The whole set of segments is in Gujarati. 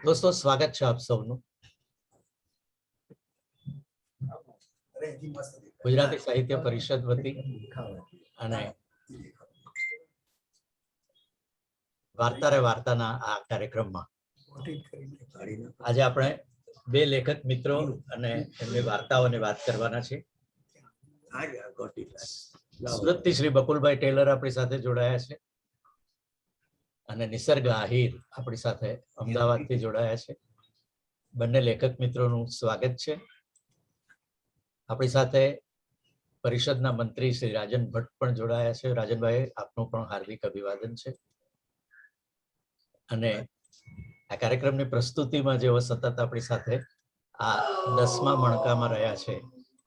દોસ્તો, સ્વાગત છે આપ સૌનું ગુજરાતી સાહિત્ય પરિષદ વતી અને વાર્તા રે વાર્તાના આ કાર્યક્રમમાં આજે આપણે બે લેખક મિત્રો અને એમની વાર્તાઓની વાત કરવાના છે. સુરતથી શ્રી બકુલભાઈ ટેલર આપણી સાથે જોડાયા છે અને નિસર્ગ આહિર આપણી સાથે અમદાવાદથી જોડાયા છે. બંને લેખક મિત્રોનું સ્વાગત છે. આપણી સાથે પરિષદના મંત્રી શ્રી રાજન ભટ્ટ પણ જોડાયા છે. રાજનભાઈ, આપનું પણ હાર્દિક અભિવાદન છે. અને આ કાર્યક્રમની પ્રસ્તુતિમાં જેઓ સતત આપણી સાથે આ 10મા મણકામાં રહ્યા છે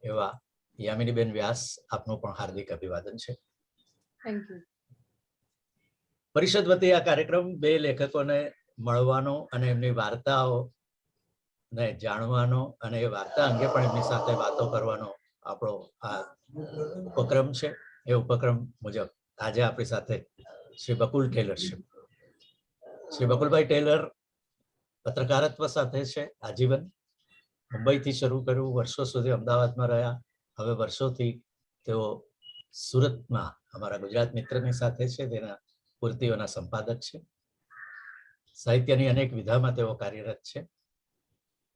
એવા યામિનીબેન વ્યાસ, આપનું પણ હાર્દિક અભિવાદન છે. Thank you. પરિષદ વતી આ કાર્યક્રમ બે લેખકોને મળવાનો અને એમની વાર્તાઓને જાણવાનો અને એ વાર્તા અંગે પણ એમની સાથે વાતો કરવાનો આપણો આ ઉપક્રમ છે. એ ઉપક્રમ મુજબ આજે આપણી સાથે શ્રી બકુલ ટેલર છે. શ્રી બકુલભાઈ ટેલર પત્રકારત્વ સાથે છે આજીવન. મુંબઈથી શરૂ કર્યું, વર્ષો સુધી અમદાવાદમાં રહ્યા. હવે વર્ષોથી તેઓ સુરતમાં અમારા ગુજરાત મિત્રની સાથે છે, તેના પૂર્તિઓના સંપાદક છે. સાહિત્યની અનેક વિધામાં તેઓ કાર્યરત છે.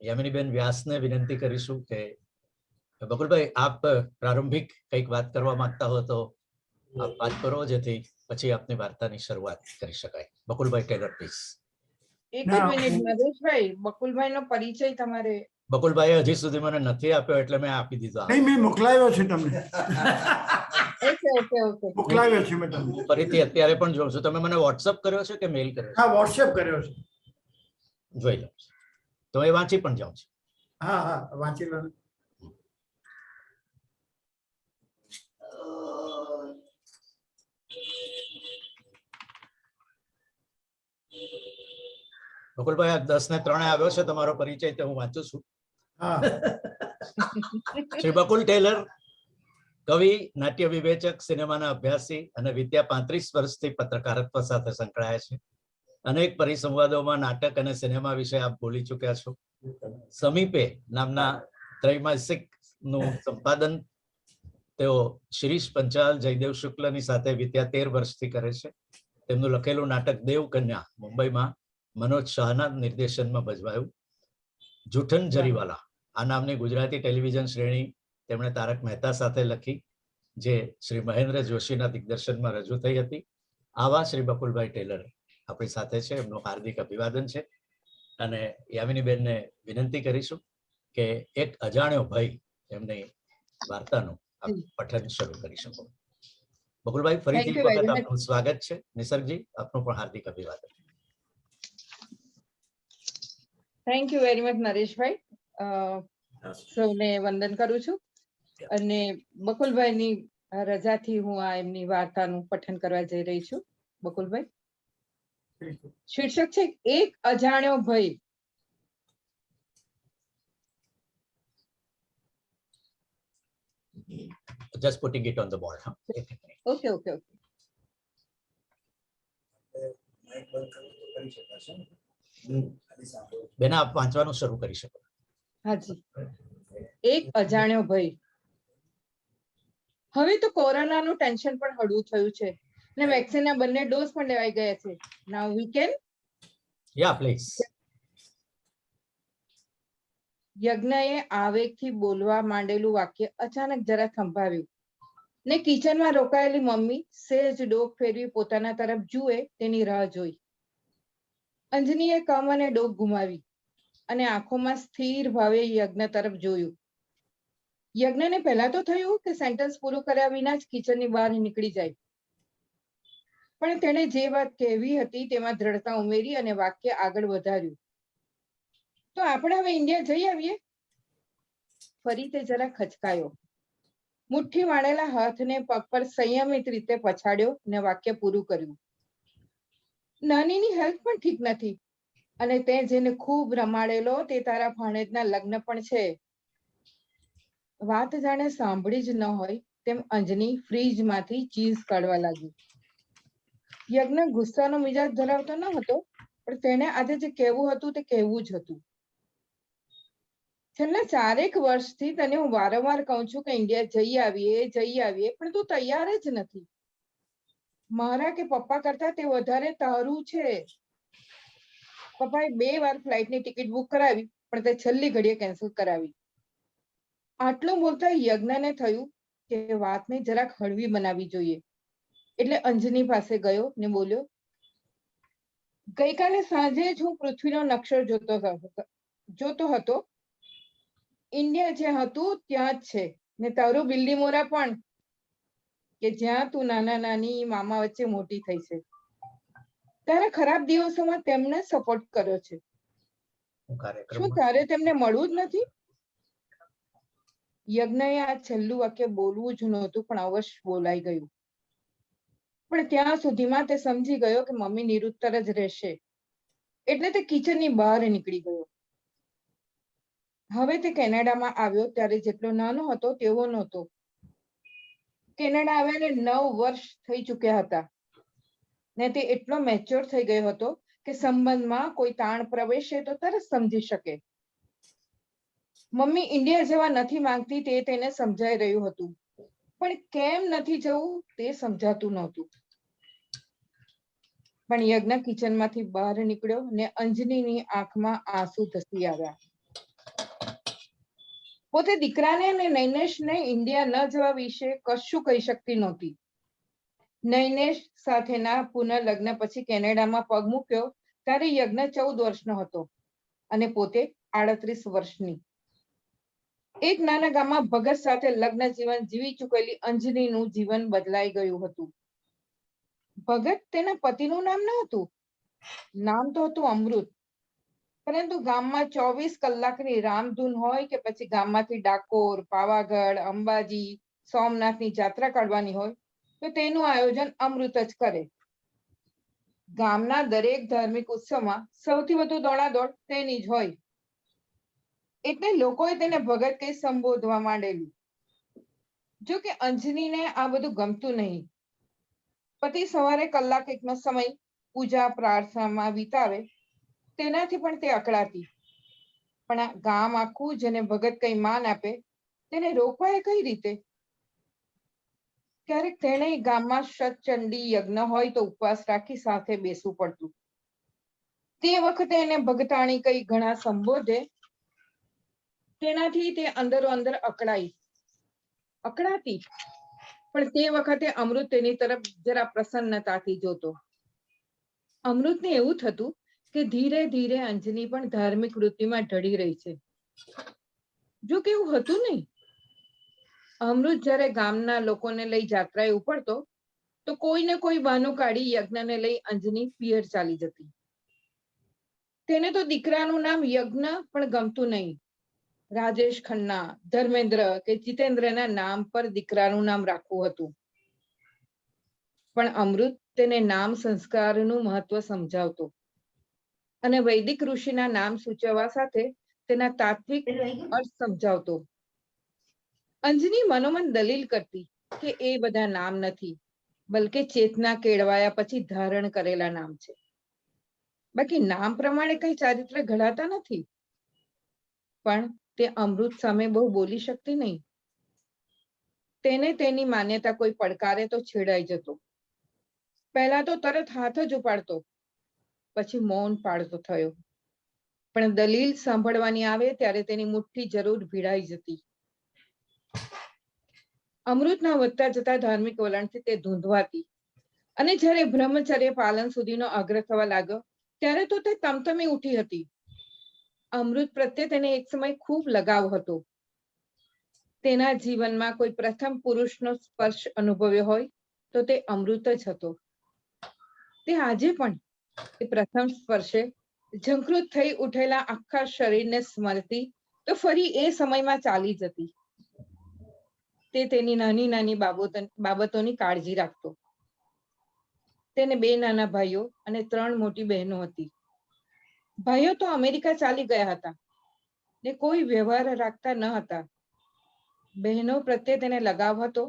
યામિનીબેન વ્યાસને વિનંતી કરીશું કે બકુલભાઈ, આપ પ્રારંભિક કંઈક વાત કરવા માંગતા હો તો આપ વાત કરો, જેથી પછી આપની વાર્તાની શરૂઆત કરી શકાય. Bakulbhai Taylor, please. એક જ મિનિટ નરેશભાઈ, બકુલભાઈનો પરિચય તમારે. બકુલભાઈ હજી સુધી મને નથી આપ્યો એટલે મેં આપી દીધો. નહીં, મેં મોકલાવ્યો છે તમને. ઓકે ઓકે ઓકે, મોકલાવ્યો છે મેં તમને. ફરીથી અત્યારે પણ જોઉં છું. તમે મને વોટ્સઅપ કર્યો છે કે મેલ કર્યો છે? હા, વોટ્સએપ કર્યો છે. જોઈ લો તો એ વાંચી પણ જાઉં છું. હા હા, વાંચી લો. બકુલભાઈ, આ 10:03 આવ્યો છે તમારો પરિચય, તો હું વાંચું છું. હા. શ્રી બકુલ ટેલર કવિ, નાટ્ય વિવેચક, સિનેમાના અભ્યાસી અને વિત્યા 35 વર્ષથી પત્રકારત્વ સાથે સંકળાયા છે. અનેક પરિસંવાદોમાં નાટક અને સિનેમા વિશે આપ બોલી ચૂક્યા છો. સમીપે નામના ત્રૈમાસિકનું સંપાદન તેઓ શિરીષ પંચાલ, જયદેવ શુક્લની સાથે વિત્યા 13 વર્ષથી કરે છે. તેમનું લખેલું નાટક દેવકન્યા મુંબઈમાં મનોજ શાહના નિર્દેશનમાં ભજવાયું. જૂઠન જરીવાલા આ નામની ગુજરાતી ટેલિવિઝન શ્રેણી તેમણે તારક મહેતા સાથે લખી, જે શ્રી મહેન્દ્ર જોશીના દિગ્દર્શનમાં રજૂ થઈ હતી. આવા શ્રી બકુલભાઈ ટેલર આપણી સાથે છે. એમનું હાર્દિક અભિવાદન છે. અને યામિનીબેનને વિનંતી કરીશું કે એક અજાણ્યો ભય એમની વાર્તાનું આપ પઠન શરૂ કરી શકો. બકુલભાઈ, ફરીથી એક વખત આપનું સ્વાગત છે. નિસર્ગજી, આપનું પણ હાર્દિક અભિવાદન. Thank you very much Nareshbhai. સૌને વંદન કરું છું. અને બકુલભાઈની રજાથી હું આ એમની વાર્તાનું પઠન કરવા જઈ રહી છું. બકુલભાઈ, શીર્ષક છે એક અજાણ્યો ભય. Just putting it on the board. Okay okay okay. બેન, આપ વાંચવાનું શરૂ કરી શકો. હાજી. એક અજાણ્યો ભય. હવે તો કોરોનાનું ટેન્શન પણ હળવું થયું છે અને વેક્સિનના બંને ડોઝ પણ લેવાઈ ગયા છે. નાઉ વી કેન. Yeah please. યજ્ઞએ આવેગથી બોલવા માંડેલું વાક્ય અચાનક જરા થંભાવ્યું ને કિચનમાં રોકાયેલી મમ્મી સેજ ડોક ફેરવી પોતાના તરફ જુએ તેની રાહ જોઈ. અંજનીએ કમ અને ડોક ગુમાવી અને આંખોમાં સ્થિર ભાવે યજ્ઞ તરફ જોયું. યજ્ઞને પહેલા તો થયું કે સેન્ટેન્સ પૂરું કર્યા વિના જ કિચનની બહાર નીકળી જાય, પણ તેણે જે વાત કહેવી હતી તેમાં દ્રઢતા ઉમેરી અને વાક્ય આગળ વધાર્યું. તો આપણે હવે ઇન્ડિયા જઈ આવીએ. ફરી તે જરા ખચકાયો. મુઠ્ઠી વાળેલા હાથને પગ પર સંયમિત રીતે પછાડ્યો ને વાક્ય પૂરું કર્યું. નાનીની હેલ્થ પણ ઠીક નથી અને તે જેને ખૂબ રમાડેલો તે તારા ભાણેજના લગ્ન પણ છે. વાત જાણે સાંભળી જ ન હોય તેમ અંજની ફ્રીજમાંથી ચીઝ કાઢવા લાગી. યજ્ઞ ગુસ્સાનો મિજાજ ધરાવતો ન હતો, પણ તેને આજે જે કહેવું હતું તે કહેવું જ હતું. છેલ્લા 4 વર્ષથી તને હું વારંવાર કહું છું કે ઇન્ડિયા જઈ આવીએ, પણ તું તૈયાર જ નથી. મારા કે પપ્પા કરતા તે વધારે તારું છે. પપ્પાએ 2 વાર ફ્લાઇટની ટિકિટ બુક કરાવી, પણ તે છેલ્લી ઘડીએ કેન્સલ કરાવી. આટલું બોલતા યજ્ઞને થયું કે વાતને જરાક હળવી બનાવવી જોઈએ. એટલે અંજની પાસે ગયો ને બોલ્યો, ગઈકાલે સાંજે જ હું પૃથ્વીનો નકશો જોતો હતો. ઇન્ડિયા જ્યાં હતું ત્યાં જ છે, ને તારું બિલ્ડીમોરા પણ, કે જ્યાં તું નાના નાની મામા વચ્ચે મોટી થઈ છે. તારા ખરાબ દિવસોમાં તેમને સપોર્ટ કર્યો છે. શું કાર્યક્રમમાં તારે તેમને મળવું જ નથી? યજ્ઞએ આ છેલ્લું વાક્ય બોલવું જ નહોતું, પણ અવશ્ય બોલાઈ ગયું. પણ ત્યાં સુધીમાં તે સમજી ગયો કે મમ્મી નિરુત્તર જ રહેશે, એટલે તે કિચનની બહાર નીકળી ગયો. હવે તે કેનેડામાં આવ્યો ત્યારે જેટલો નાનો હતો તેવો નહોતો. કેનેડા આવ્યાને 9 વર્ષ થઈ ચૂક્યા હતા, ને તે એટલો મેચ્યોર થઈ ગયો હતો કે સંબંધમાં કોઈ તાણ પ્રવેશે તો તરત સમજી શકે. મમ્મી ઇન્ડિયા જવા નથી માંગતી તે તેને સમજાઈ રહ્યું હતું, પણ કેમ નથી જવું તે સમજાતું નહોતું. પણ યજ્ઞ કિચનમાંથી બહાર નીકળ્યો ને અંજનીની આંખમાં આંસુ ધસી આવ્યા. પોતે દીકરાને અને નૈનેશને ઇન્ડિયા ન જવા વિશે કશું કહી શકતી નહોતી. નૈનેશ સાથેના પુનઃલગ્ન પછી કેનેડામાં પગ મૂક્યો ત્યારે યજ્ઞ 14 વર્ષનો હતો અને પોતે 38 વર્ષની. એક નાના ગામમાં ભગત સાથે લગ્ન જીવન જીવી ચૂકેલી અંજનીનું જીવન બદલાઈ ગયું હતું. ભગત તેના પતિનું નામ ન હતું, નામ તો હતું અમૃત. પરંતુ ગામમાં 24 કલાકની રામધૂન હોય કે પછી ગામમાંથી ડાકોર, પાવાગઢ, અંબાજી, સોમનાથની જાત્રા કાઢવાની હોય તો તેનું આયોજન અમૃત જ કરે. ગામના દરેક ધાર્મિક ઉત્સવમાં સૌથી વધુ દોડાદોડ તેની જ હોય, એટલે લોકોએ તેને ભગત કહી સંબોધવા માંડેલું. જો કે અંજનીને આ બધું ગમતું નહીં. પતિ સવારે કલાક એકનો સમય પૂજા પ્રાર્થનામાં વિતાવે તેનાથી પણ તે અકળાતી. પણ આ ગામ આખું જેને ભગત કઈ માન આપે તેને રોકવાય કઈ રીતે? ક્યારેક તેને ગામમાં સતચંડી યજ્ઞ હોય તો ઉપવાસ રાખી સાથે બેસવું પડતું. તે વખતે એને ભગતાણી કઈ ઘણા સંબોધે તેનાથી તે અંદરો અંદર અકળાતી. પણ તે વખતે અમૃત તેની તરફ જરા પ્રસન્નતાથી જોતો. અમૃતને એવું થતું કે ધીરે ધીરે અંજની પણ ધાર્મિક વૃત્તિમાં ઢળી રહી છે. જો કે એવું હતું નહીં. અમૃત જ્યારે ગામના લોકોને લઈ જાત્રાએ ઉપડતો તો કોઈને કોઈ બહાનું કાઢી યજ્ઞને લઈ અંજની પિયર ચાલી જતી. તેને તો દીકરાનું નામ યજ્ઞ પણ ગમતું નહીં. રાજેશ ખન્ના, ધર્મેન્દ્ર કે જીતેન્દ્રના નામ પર દીકરાનું નામ રાખવું હતું. પણ અમૃત તેને નામ સંસ્કારનું મહત્વ સમજાવતો અને વૈદિક ઋષિના નામ સૂચવવા સાથે તેના તાત્વિક અર્થ સમજાવતો. અંજની મનોમન દલીલ કરતી કે એ બધા નામ નથી, બલકે ચેતના કેળવાયા પછી ધારણ કરેલા નામ છે. બાકી નામ પ્રમાણે કઈ ચારિત્ર ઘડાતા નથી. પણ તે અમૃત સામે બહુ બોલી શકતી નહીં. તેને તેની માન્યતા કોઈ પડકારે તો છેડાઈ જતો. પહેલા તો તરત હાથ જ ઉપાડતો, પછી મૌન પાડતો થયો. પણ દલીલ સાંભળવાની આવે ત્યારે તેની મુઠ્ઠી જરૂર ભીડાઈ જતી. અમૃતના વધતા જતા ધાર્મિક વલણથી તે ધૂંધવાતી અને જ્યારે બ્રહ્મચર્ય પાલન સુધીનો આગ્રહ થવા લાગ્યો ત્યારે તો તે તમતમી ઉઠી હતી. અમૃત પ્રત્યે તેને એક સમય ખૂબ લગાવ હતો. તેના જીવનમાં કોઈ પ્રથમ પુરુષનો સ્પર્શ અનુભવ્યો હોય તો તે અમૃત જ હતો. તે આજે પણ એ પ્રથમ સ્પર્શે ઝંખૃત થઈ ઉઠેલા આખા શરીરને સ્મરતી તો ફરી એ સમયમાં ચાલી જતી. તે તેની નાની નાની બાબતોની કાળજી રાખતો. તેને 2 નાના ભાઈઓ અને 3 મોટી બહેનો હતી. ભાઈઓ તો અમેરિકા ચાલી ગયા હતા ને કોઈ વ્યવહાર રાખતા ન હતા. બહેનો પ્રત્યે તેને લગાવ હતો,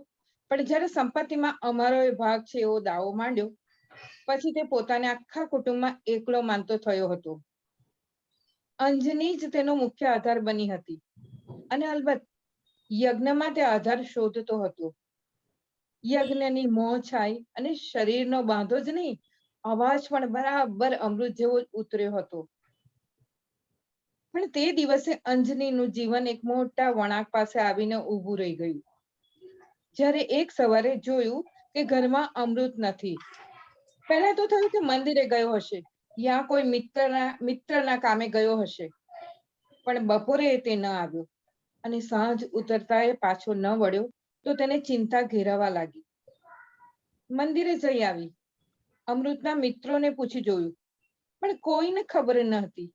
પણ જ્યારે સંપત્તિમાં અમારો એ ભાગ છે એવો દાવો માંડ્યો પછી તે પોતાને આખા કુટુંબમાં એકલો માનતો થયો હતો. અંજની જ તેનો મુખ્ય આધાર બની હતી અને અલબત્ત યજ્ઞમાં તે આધાર શોધતો હતો. યજ્ઞની મોં છાઈ અને શરીરનો બાંધો જ નહીં, અવાજ પણ બરાબર અમૃત જેવો જ ઉતર્યો હતો. પણ તે દિવસે અંજનીનું જીવન એક મોટા વળાંક પાસે આવીને ઊભું રહી ગયું. જ્યારે એક સવારે જોયું કે ઘરમાં અમૃત નથી. પહેલા તો થયું કે મંદિરે ગયો હશે યા કોઈ મિત્રના કામે ગયો હશે, પણ બપોરે તે ન આવ્યો અને સાંજ ઉતરતા એ પાછો ન વળ્યો તો તેને ચિંતા ઘેરાવા લાગી. મંદિરે જઈ આવી, અમૃતના મિત્રોને પૂછી જોયું, પણ કોઈને ખબર ન હતી.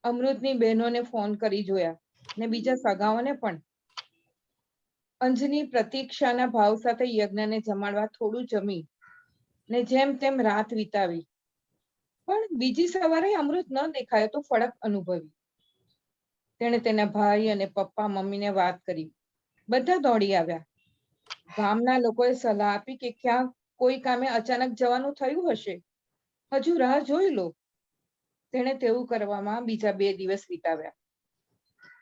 અમૃતની બહેનોને ફોન કરી જોયા ને બીજા સગાઓને પણ. અંજની પ્રતીક્ષાના ભાવ સાથે યજ્ઞને જમાડવા થોડું જમી ને જેમ તેમ રાત વિતાવી. પણ બીજી સવારે અમૃત ન દેખાયો તો ફરક અનુભવી. તેણે તેના ભાઈ અને પપ્પા મમ્મીને વાત કરી. બધા દોડી આવ્યા. ગામના લોકોએ સલાહ આપી કે ક્યાં કોઈ કામે અચાનક જવાનું થયું હશે, હજુ રાહ જોઈ લો. તેણે તેવું કરવામાં બીજા 2 દિવસ વિતાવ્યા.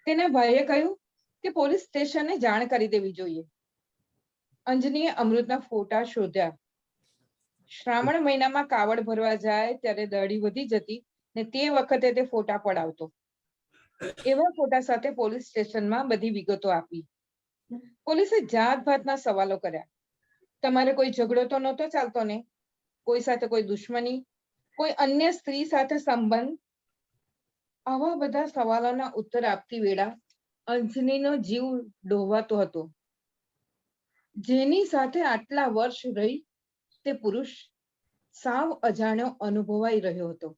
તેના ભાઈએ કહ્યું કે પોલીસ સ્ટેશને જાણ કરી દેવી જોઈએ. અંજનીએ અમૃતના ફોટા શોધ્યા. શ્રાવણ મહિનામાં કાવડ ભરવા જાય ત્યારે દડી વધી જતી ને તે વખતે તે ફોટા પડાવતો. એવા ફોટા સાથે પોલીસ સ્ટેશનમાં બધી વિગતો આપી. પોલીસે જાતભાતના સવાલો કર્યા. તમારે કોઈ ઝઘડો તો નહોતો ચાલતો ને? કોઈ સાથે કોઈ દુશ્મની? કોઈ અન્ય સ્ત્રી સાથે સંબંધ? આવા બધા સવાલોના ઉત્તર આપતી વેળા અંજનીનો જીવ ડોવાતો હતો. જેની સાથે આટલા વર્ષ રહી તે પુરુષ સાવ અજાણ્યો અનુભવાઈ રહ્યો હતો.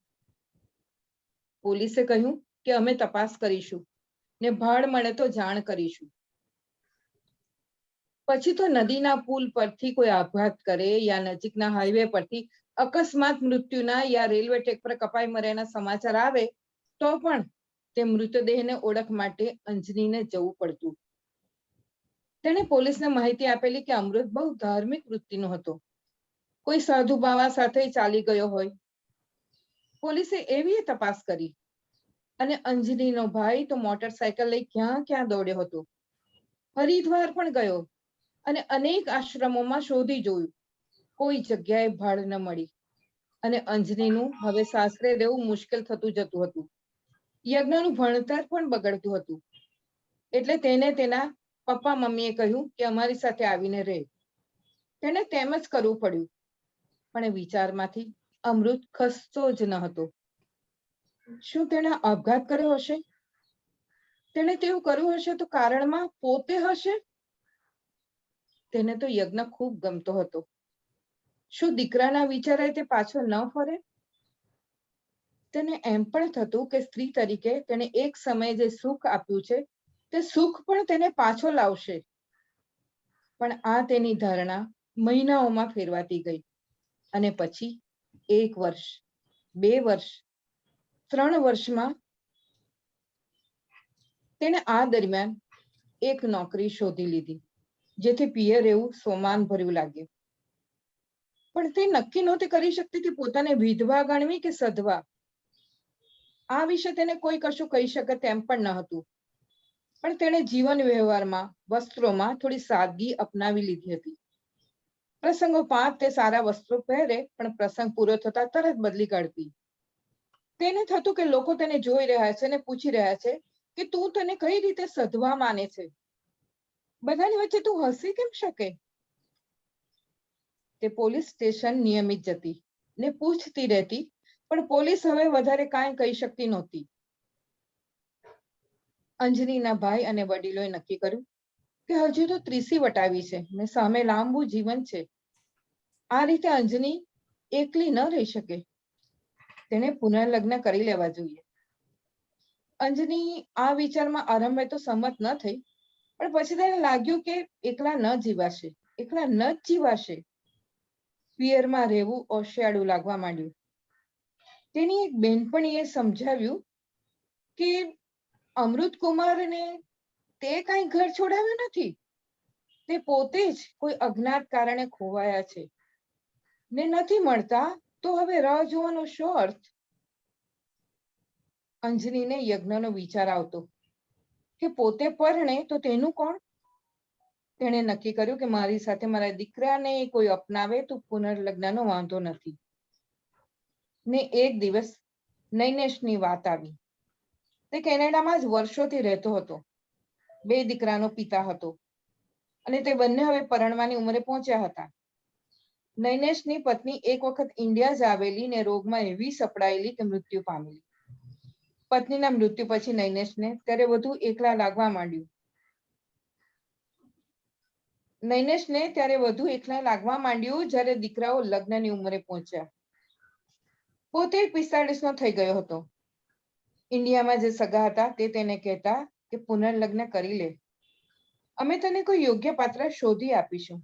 પોલીસે કહ્યું કે અમે તપાસ કરીશું ને ભાળ મળે તો જાણ કરીશું. પછી તો નદીના પુલ પરથી કોઈ આપઘાત કરે યા નજીકના હાઈવે પરથી અકસ્માત મૃત્યુના યા રેલવે ટ્રેક પર કપાઈ મર્યાના સમાચાર આવે તો પણ તે મૃતદેહને ઓળખ માટે અંજનીને જવું પડતું. તેણે પોલીસને માહિતી આપેલી કે અમૃત બહુ ધાર્મિક વૃત્તિનો હતો. કોઈ સાધુ બાવા સાથે ચાલી ગયો હોય. પોલીસે એવી તપાસ કરી અને અંજનીનો ભાઈ તો મોટરસાયકલ લઈ ક્યાં ક્યાં દોડ્યો હતો. હરિદ્વાર પણ ગયો અને અનેક આશ્રમોમાં શોધી જોયું. કોઈ જગ્યાએ ભાળ ન મળી અને અંજનીનું હવે સાસરે રહેવું મુશ્કેલ થતું જતું હતું. યજ્ઞનું ભણતર પણ બગડતું હતું. એટલે તેને તેના પપ્પા મમ્મીએ કહ્યું કે અમારી સાથે આવીને રહે. તેને તેમ જ કરવું પડ્યું. પણ એ વિચારમાંથી અમૃત ખસતો જ ન હતો. શું તેણે આપઘાત કર્યો હશે? તેણે તેવું કર્યું હશે તો કારણમાં પોતે હશે? તેને તો યજ્ઞ ખૂબ ગમતો હતો. શું દીકરાના વિચારે તે પાછો ન ફરે? તેને એમ પણ થતું કે સ્ત્રી તરીકે તેને એક સમયે જે સુખ આપ્યું છે તે સુખ પણ તેને પાછો લાવશે. પણ આ તેની ધારણા મહિનાઓમાં ફેરવાતી ગઈ અને પછી 1 વર્ષ, 2 વર્ષ, 3 વર્ષમાં તેણે આ દરમિયાન એક નોકરી શોધી લીધી જેથી પિયર રહેવું સોમાન ભર્યું લાગ્યું. પણ તે નક્કી નહોતી કરી શકતી કે પોતાને વિધવા ગણવી કે સધવા. આ વિશે તેને કોઈ કશું કહી શકે તેમ પણ ન હતું. પણ તેણે જીવન વ્યવહારમાં વસ્ત્રોમાં થોડી સાદગી અપનાવી લીધી હતી. પ્રસંગોપાત તે સારા વસ્ત્રો પહેરે પણ પ્રસંગ પૂરો થતા તરત બદલી કાઢતી. તેને થતું કે લોકો તેને જોઈ રહ્યા છે અને પૂછી રહ્યા છે કે તું તને કઈ રીતે સધવા માને છે? બધાની વચ્ચે તું હસી કેમ શકે? તે પોલીસ સ્ટેશન નિયમિત જતી ને પૂછતી રહેતી, પણ પોલીસ હવે વધારે કાંઈ કહી શકતી નહોતી. અંજનીના ભાઈ અને વડીલોએ નક્કી કર્યું કે હજુ તો 30 વટાવી છે ને સામે લાંબુ જીવન છે. આ રીતે અંજની એકલી ન રહી શકે. તેને પુનર્લગ્ન કરી લેવા જોઈએ. અંજની આ વિચારમાં આરંભે તો સંમત ન થઈ, પણ પછી તેને લાગ્યું કે એકલા ન જીવાશે, એકલા ન જ જીવાશે. પિયરમાં રહેવું ઓશિયાળું લાગવા માંડ્યું. તેની એક બહેનપણીએ સમજાવ્યું કે અમૃત કુમારને તે કાંઈ ઘર છોડાવ્યું નથી. તે પોતે જ કોઈ અજ્ઞાત કારણે ખોવાયા છે. ને નથી મળતા તો હવે રાહ જોવાનો શો અર્થ? અંજનીને યજ્ઞનો વિચાર આવતો કે પોતે પરણે તો તેનું કોણ? તેણે નક્કી કર્યું કે મારી સાથે મારા દીકરાને કોઈ અપનાવે તો પુનર્લગ્નનો વાંધો નથી. ને એક દિવસ નૈનેશની વાત આવી. તે કેનેડામાં જ વર્ષોથી રહેતો હતો. 2 દીકરાનો પિતા હતો અને તે બંને હવે પરણવાની ઉંમરે પહોંચ્યા હતા. નૈનેશની પત્ની એક વખત ઇન્ડિયા જ આવેલી ને રોગમાં એવી સપડાયેલી કે મૃત્યુ પામેલી. પત્નીના મૃત્યુ પછી નૈનેશને ત્યારે વધુ એકલા લાગવા માંડ્યું. જ્યારે દીકરાઓ લગ્નની ઉંમરે પહોંચ્યા. પોતે 45 નો થઈ ગયો હતો. ઇન્ડિયામાં જે સગા હતા તે તેને કહેતા કે પુનર્લગ્ન કરી લે, અમે તને કોઈ યોગ્ય પાત્ર શોધી આપીશું.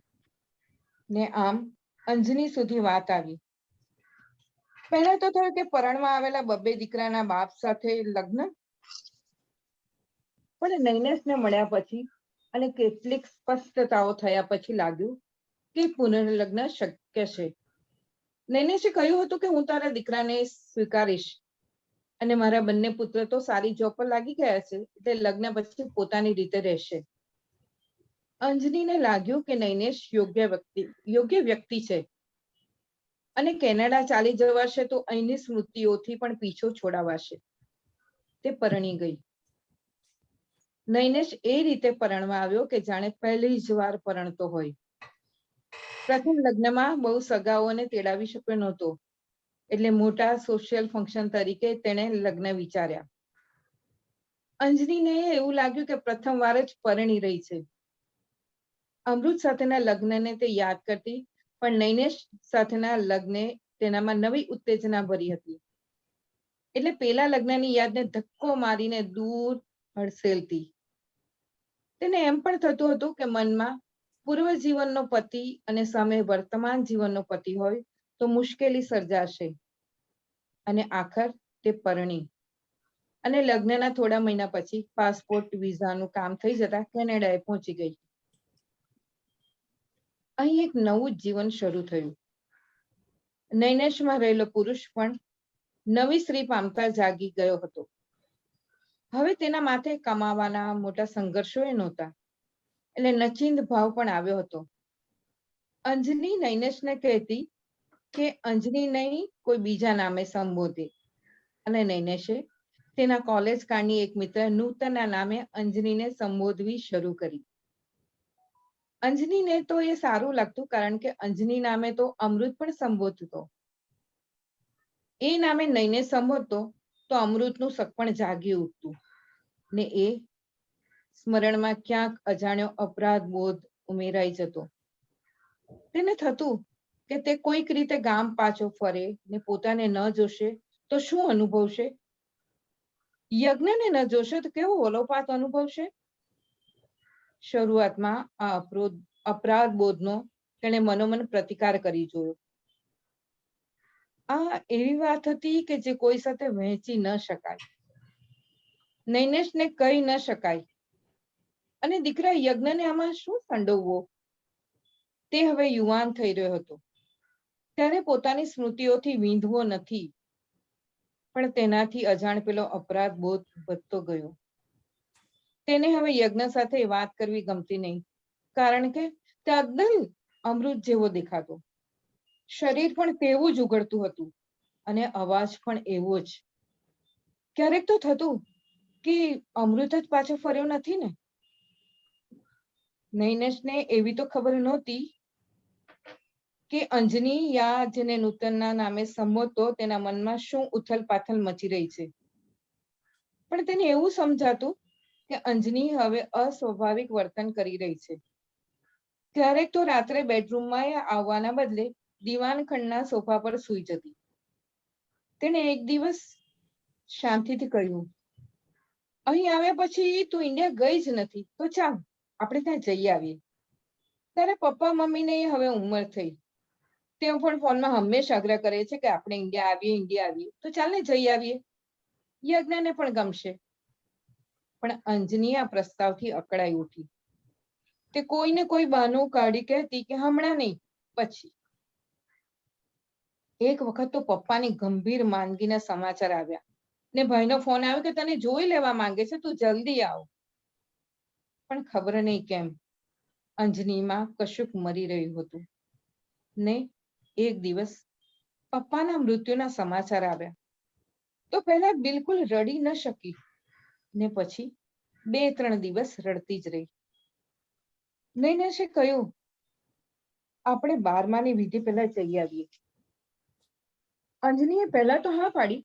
ને આમ અંજની સુધી વાત આવી. પહેલા તો થયું કે પરણમાં આવેલા 2 દીકરાના બાપ સાથે લગ્ન, પણ નૈનેશને મળ્યા પછી અને કેટલીક સ્પષ્ટતાઓ થયા પછી લાગ્યું કે પુનર્લગ્ન શક્ય છે. નૈનેશે કહ્યું હતું કે હું તારા દીકરાને સ્વીકારીશ અને મારા બંને પુત્ર તો સારી જોબ પર લાગી ગયા છે, એટલે લગ્ન પછી પોતાની રીતે રહેશે. અંજનીને લાગ્યું કે નૈનેશ યોગ્ય વ્યક્તિ છે અને કેનેડા ચાલી જવાશે તો અહીંની સ્મૃતિઓથી પણ પીછો છોડાવાશે. તે પરણી ગઈ. નૈનેશ એ રીતે પરણવા આવ્યો કે જાણે પહેલી જ વાર પરણતો હોય. પ્રથમ લગ્નમાં બહુ સગાઓને તેડાવી શક્યો નહોતો, એટલે મોટા સોશિયલ ફંક્શન તરીકે તેણે લગ્ન વિચાર્યા. અંજનીને એવું લાગ્યું કે પ્રથમ વાર જ પરણી રહી છે. અમૃત સાથેના લગ્નને તે યાદ કરતી, પણ નૈનેશ સાથેના લગ્ને તેનામાં નવી ઉત્તેજના ભરી હતી. એટલે પેલા લગ્નની યાદને ધક્કો મારીને દૂર હડસેલતી. તેને એમ પણ થતું હતું કે મનમાં પૂર્વ જીવનનો પતિ અને સામે વર્તમાન જીવનનો પતિ હોય તો મુશ્કેલી સર્જાશે. અને આખર તે પરણી અને લગ્નના થોડા મહિના પછી પાસપોર્ટ વિઝાનું કામ થઈ જતા કેનેડાએ પહોંચી ગઈ. અહીં એક નવું જીવન શરૂ થયું. નૈનેશમાં રહેલો પુરુષ પણ નવી સ્ત્રી પામતા જાગી ગયો હતો. હવે તેના માથે કમાવાના મોટા સંઘર્ષો નહોતા, એટલે નચિંત ભાવ પણ આવ્યો હતો. અંજની નૈનેશને કહેતી કે અંજની નહીં કોઈ બીજા નામે સંબોધે, અને નૈનેશે તેના કોલેજ કાળની એક મિત્ર નૂતનના નામે અંજનીને સંબોધવી શરૂ કરી. અંજનીને તો એ સારું લાગતું, કારણ કે અંજની નામે તો અમૃત પણ સંબોધતો. એ નામે નૈનેશ સંબોધતો તો અમૃતનું સગપણ જાગી ઉઠતું ને એ સ્મરણમાં ક્યાંક અજાણ્યો અપરાધ બોધ ઉમેરાઈ જતો. તેને થતું કે તે કોઈક રીતે ગામ પાછો ફરે ને પોતાને ન જોશે તો શું અનુભવશે? યજ્ઞને ન જોશે તો કેવો ઓલોપાત અનુભવશે? શરૂઆતમાં આ અપરાધ બોધનો તેણે મનોમન પ્રતિકાર કરી જોયો. આ એવી વાત હતી કે જે કોઈ સાથે વહેંચી ન શકાય, નૈનેશને કહી ન શકાય. અને દીકરા યજ્ઞને આમાં શું સંડોવવો? તે હવે યુવાન થઈ રહ્યો હતો, ત્યારે પોતાની સ્મૃતિઓથી વીંધવો નથી, પણ તેનાથી અજાણ પેલો અપરાધ બોધ વધતો ગયો. તેને હવે યજ્ઞ સાથે વાત કરવી ગમતી નહીં, કારણ કે તે તદ્દન અમૃત જેવો દેખાતો. શરીર પણ તેવું જ ઉઘડતું હતું અને અવાજ પણ એવો જ. ક્યારેક તો થતું કે અમૃત જ પાછો ફર્યો નથી ને? નૈનેશને એવી તો ખબર નહોતી કે અંજની યા જેને નૂતનના નામે સંબોધતો તેના મનમાં શું ઉથલ પાથલ મચી રહી છે. પણ તેને એવું સમજાતું કે અંજની હવે અસ્વાભાવિક વર્તન કરી રહી છે. ક્યારેક તો રાત્રે બેડરૂમમાં આવવાના બદલે દીવાનખંડના સોફા પર સૂઈ જતી. તેને એક દિવસ શાંતિથી કહ્યું, અહીં આવ્યા પછી તું ઇન્ડિયા ગઈ જ નથી, તો ચાલ આપણે ત્યાં જઈ આવીએ. તારા પપ્પા મમ્મીને હવે ઉંમર થઈ, તેઓ પણ ફોનમાં હંમેશા આગ્રહ કરે છે કે આપણે ઇન્ડિયા આવીએ, તો ચાલ ને જઈ આવીએ. યજ્ઞને પણ ગમશે. પણ અંજની આ પ્રસ્તાવથી અકળાઈ ઉઠી. તે કોઈને કોઈ બહાનું કાઢી કહેતી કે હમણાં નહીં, પછી. એક વખત તો પપ્પાની ગંભીર માંદગીના સમાચાર આવ્યા ને ભાઈનો ફોન આવ્યો કે તને જોઈ લેવા માંગે છે, તું જલ્દી આવ. પણ ખબર નહીં કેમ અંજનીમાં કશુંક મરી રહ્યું હતું ને એક દિવસ પપ્પાના મૃત્યુના સમાચાર આવ્યા તો પહેલા બિલકુલ રડી ન શકી ને પછી 2-3 દિવસ રડતી જ રહી. નૈનેશે કહ્યું, આપણે 12માની વિધિ પહેલા જઈ આવીએ. અંજનીએ પહેલા તો હા પાડી,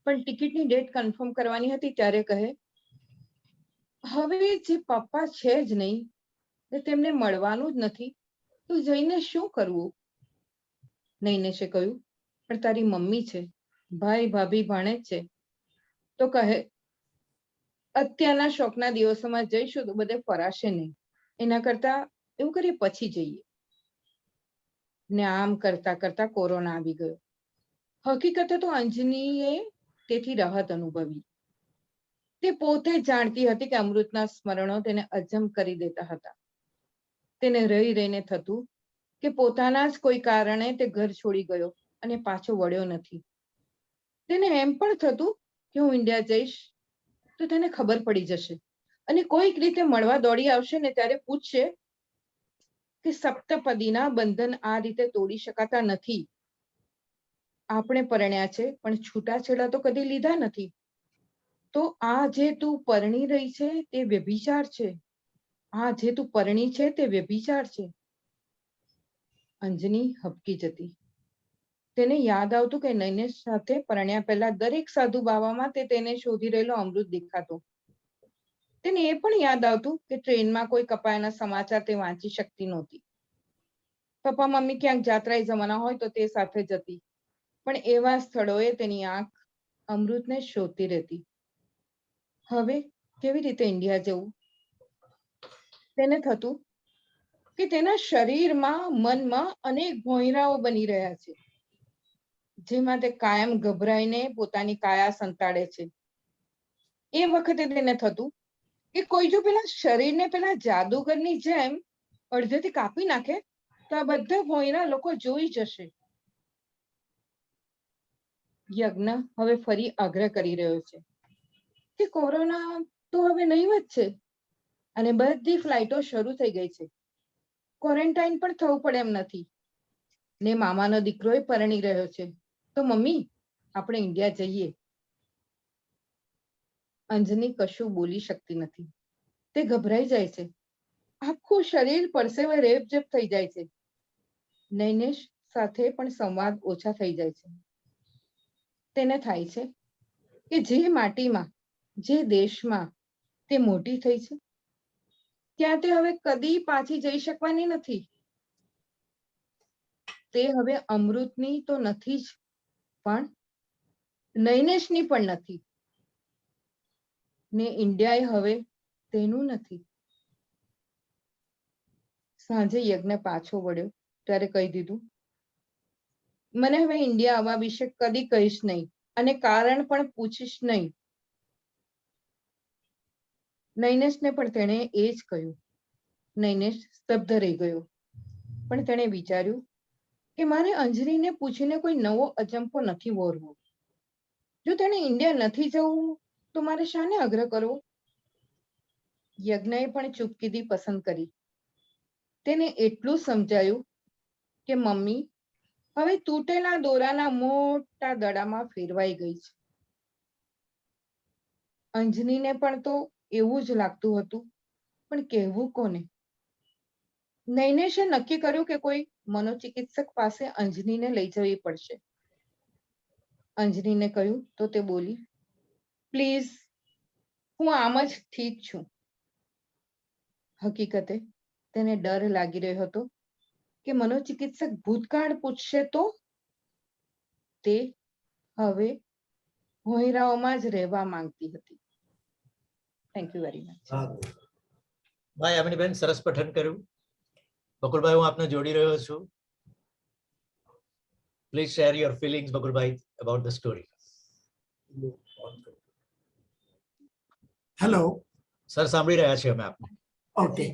પણ ટિકિટની ડેટ કન્ફર્મ કરવાની હતી ત્યારે કહે, હવે જે પપ્પા છે જ નહીં ને તેમને મળવાનું જ નથી તો જઈને શું કરવું. નૈનેશે કહ્યું, પણ તારી મમ્મી છે, ભાઈ ભાભી ભાણેજ છે, તો કહે અત્યારના શોખના દિવસોમાં જઈશું તો બધે ફરાશે નહીં, એના કરતા એવું કરીએ પછી જઈએ. ને આમ કરતા કરતા કોરોના આવી ગયો. હકીકતે તો અંજનીએ તેથી રાહત અનુભવી. તે પોતે જ જાણતી હતી કે અમૃતના સ્મરણો તેને અજમ કરી દેતા હતા. તેને રહી રહીને થતું કે પોતાના જ કોઈ કારણે તે ઘર છોડી ગયો અને પાછો વળ્યો નથી. તેને એમ પણ થતું કે હું ઇન્ડિયા જઈશ તો તેને ખબર પડી જશે અને કોઈક રીતે મળવા દોડી આવશે ને ત્યારે પૂછશે કે સપ્તપદીના બંધન આ રીતે તોડી શકાતા નથી. આપણે પરણ્યા છે પણ છૂટાછેડા તો કદી લીધા નથી, તો આ જે તું પરણી રહી છે તે વ્યભિચાર છે, આ જે તું પરણી છે તે વ્યભિચાર છે. અંજની હબકી જતી. તેને યાદ આવતું કે નૈનેશ સાથે પરણ્યા પહેલા દરેક સાધુ બાવામાં તે તેને શોધી રહેલો અમૃત દેખાતો. તેને એ પણ યાદ આવતું કે ટ્રેનમાં કોઈ કપાયાના સમાચાર તે વાંચી શકતી નહોતી. પપ્પા મમ્મી ક્યાંક જાત્રાએ જવાના હોય તો તે સાથે જતી, પણ એવા સ્થળોએ તેની આંખ અમૃતને શોધતી રહેતી. હવે કેવી રીતે ઇન્ડિયા જવું? તેને થતું કે તેના શરીરમાં મનમાં અનેક ભોંયરાઓ બની રહ્યા છે, જેમાં તે કાયમ ગભરાઈને પોતાની કાયા સંતાડે છે. એ વખતે તેને થતું કે કોઈ જો પેલા શરીરને પેલા જાદુગરની જેમ અડધેથી કાપી નાખે તો આ બધા ભોંયરા લોકો જોઈ જશે. યજ્ઞ હવે ફરી આગ્રહ કરી રહ્યો છે કે કોરોના તો હવે નહીવત છે અને બધી ફ્લાઇટો શરૂ થઈ ગઈ છે, ક્વોરન્ટાઇન પણ થવું પડે એમ નથી ને મામાનો દીકરો પરણી રહ્યો છે, તો મમ્મી આપણે ઇન્ડિયા જઈએ. અંજની કશું બોલી શકતી નથી. તે ગભરાઈ જાય છે, આખું શરીર પરસેવે રેપઝેપ થઈ જાય છે. નૈનેશ સાથે પણ સંવાદ ઓછા થઈ જાય છે. તેને થાય છે કે જે માટીમાં, જે દેશમાં તે મોટી થઈ છે ત્યાં તે હવે કદી પાછી જઈ શકવાની નથી. તે હવે અમૃતની તો નથી જ, પણ નૈનેશની પણ નથી ને ઇન્ડિયાએ હવે તેનું નથી. સાંજે યજ્ઞ પાછો વળ્યો ત્યારે કહી દીધું, મને હવે ઇન્ડિયા આવવા વિશે કદી કહીશ નહીં અને કારણ પણ પૂછીશ નહીં. નૈનેશને પણ તેણે એ જ કહ્યું. નૈનેશ સ્તબ્ધ રહી ગયો, પણ તેણે વિચાર્યું કે મારે અંજલીને પૂછીને કોઈ નવો અજંપો નથી વોરવો. જો તેણે ઇન્ડિયા નથી જવું તો મારે શાને આગ્રહ કરવો? યજ્ઞએ પણ ચૂપકીદી પસંદ કરી. તેને એટલું સમજાયું કે મમ્મી હવે તૂટેલા દોરાના મોટા દડામાં ફેરવાઈ ગઈ છે. અંજનીને પણ તો એવું જ લાગતું હતું, પણ કહેવું કોને? નૈનેશે નક્કી કર્યું કે કોઈ મનોચિકિત્સક પાસે અંજનીને લઈ જવી પડશે. અંજનીને કહ્યું તો તે બોલી, પ્લીઝ, હું આમ જ ઠીક છું. હકીકતે તેને ડર લાગી રહ્યો હતો કે મનોચિકિત્સક ભૂતકાળ પૂછશે તો તે હવે ભોંયરાઓમાં જ રહેવા માંગતી હતી. Thank you very much. ભાઈ યામિનીબેન, સરસ પઠન કર્યું. બકુલભાઈ, હું આપને જોડી રહ્યો છું. પ્લીઝ શેર યોર ફીલિંગ્સ બકુલભાઈ about the story. Hello. Sir, સાંભળી રહ્યા છીએ અમે આપને. ઓકે.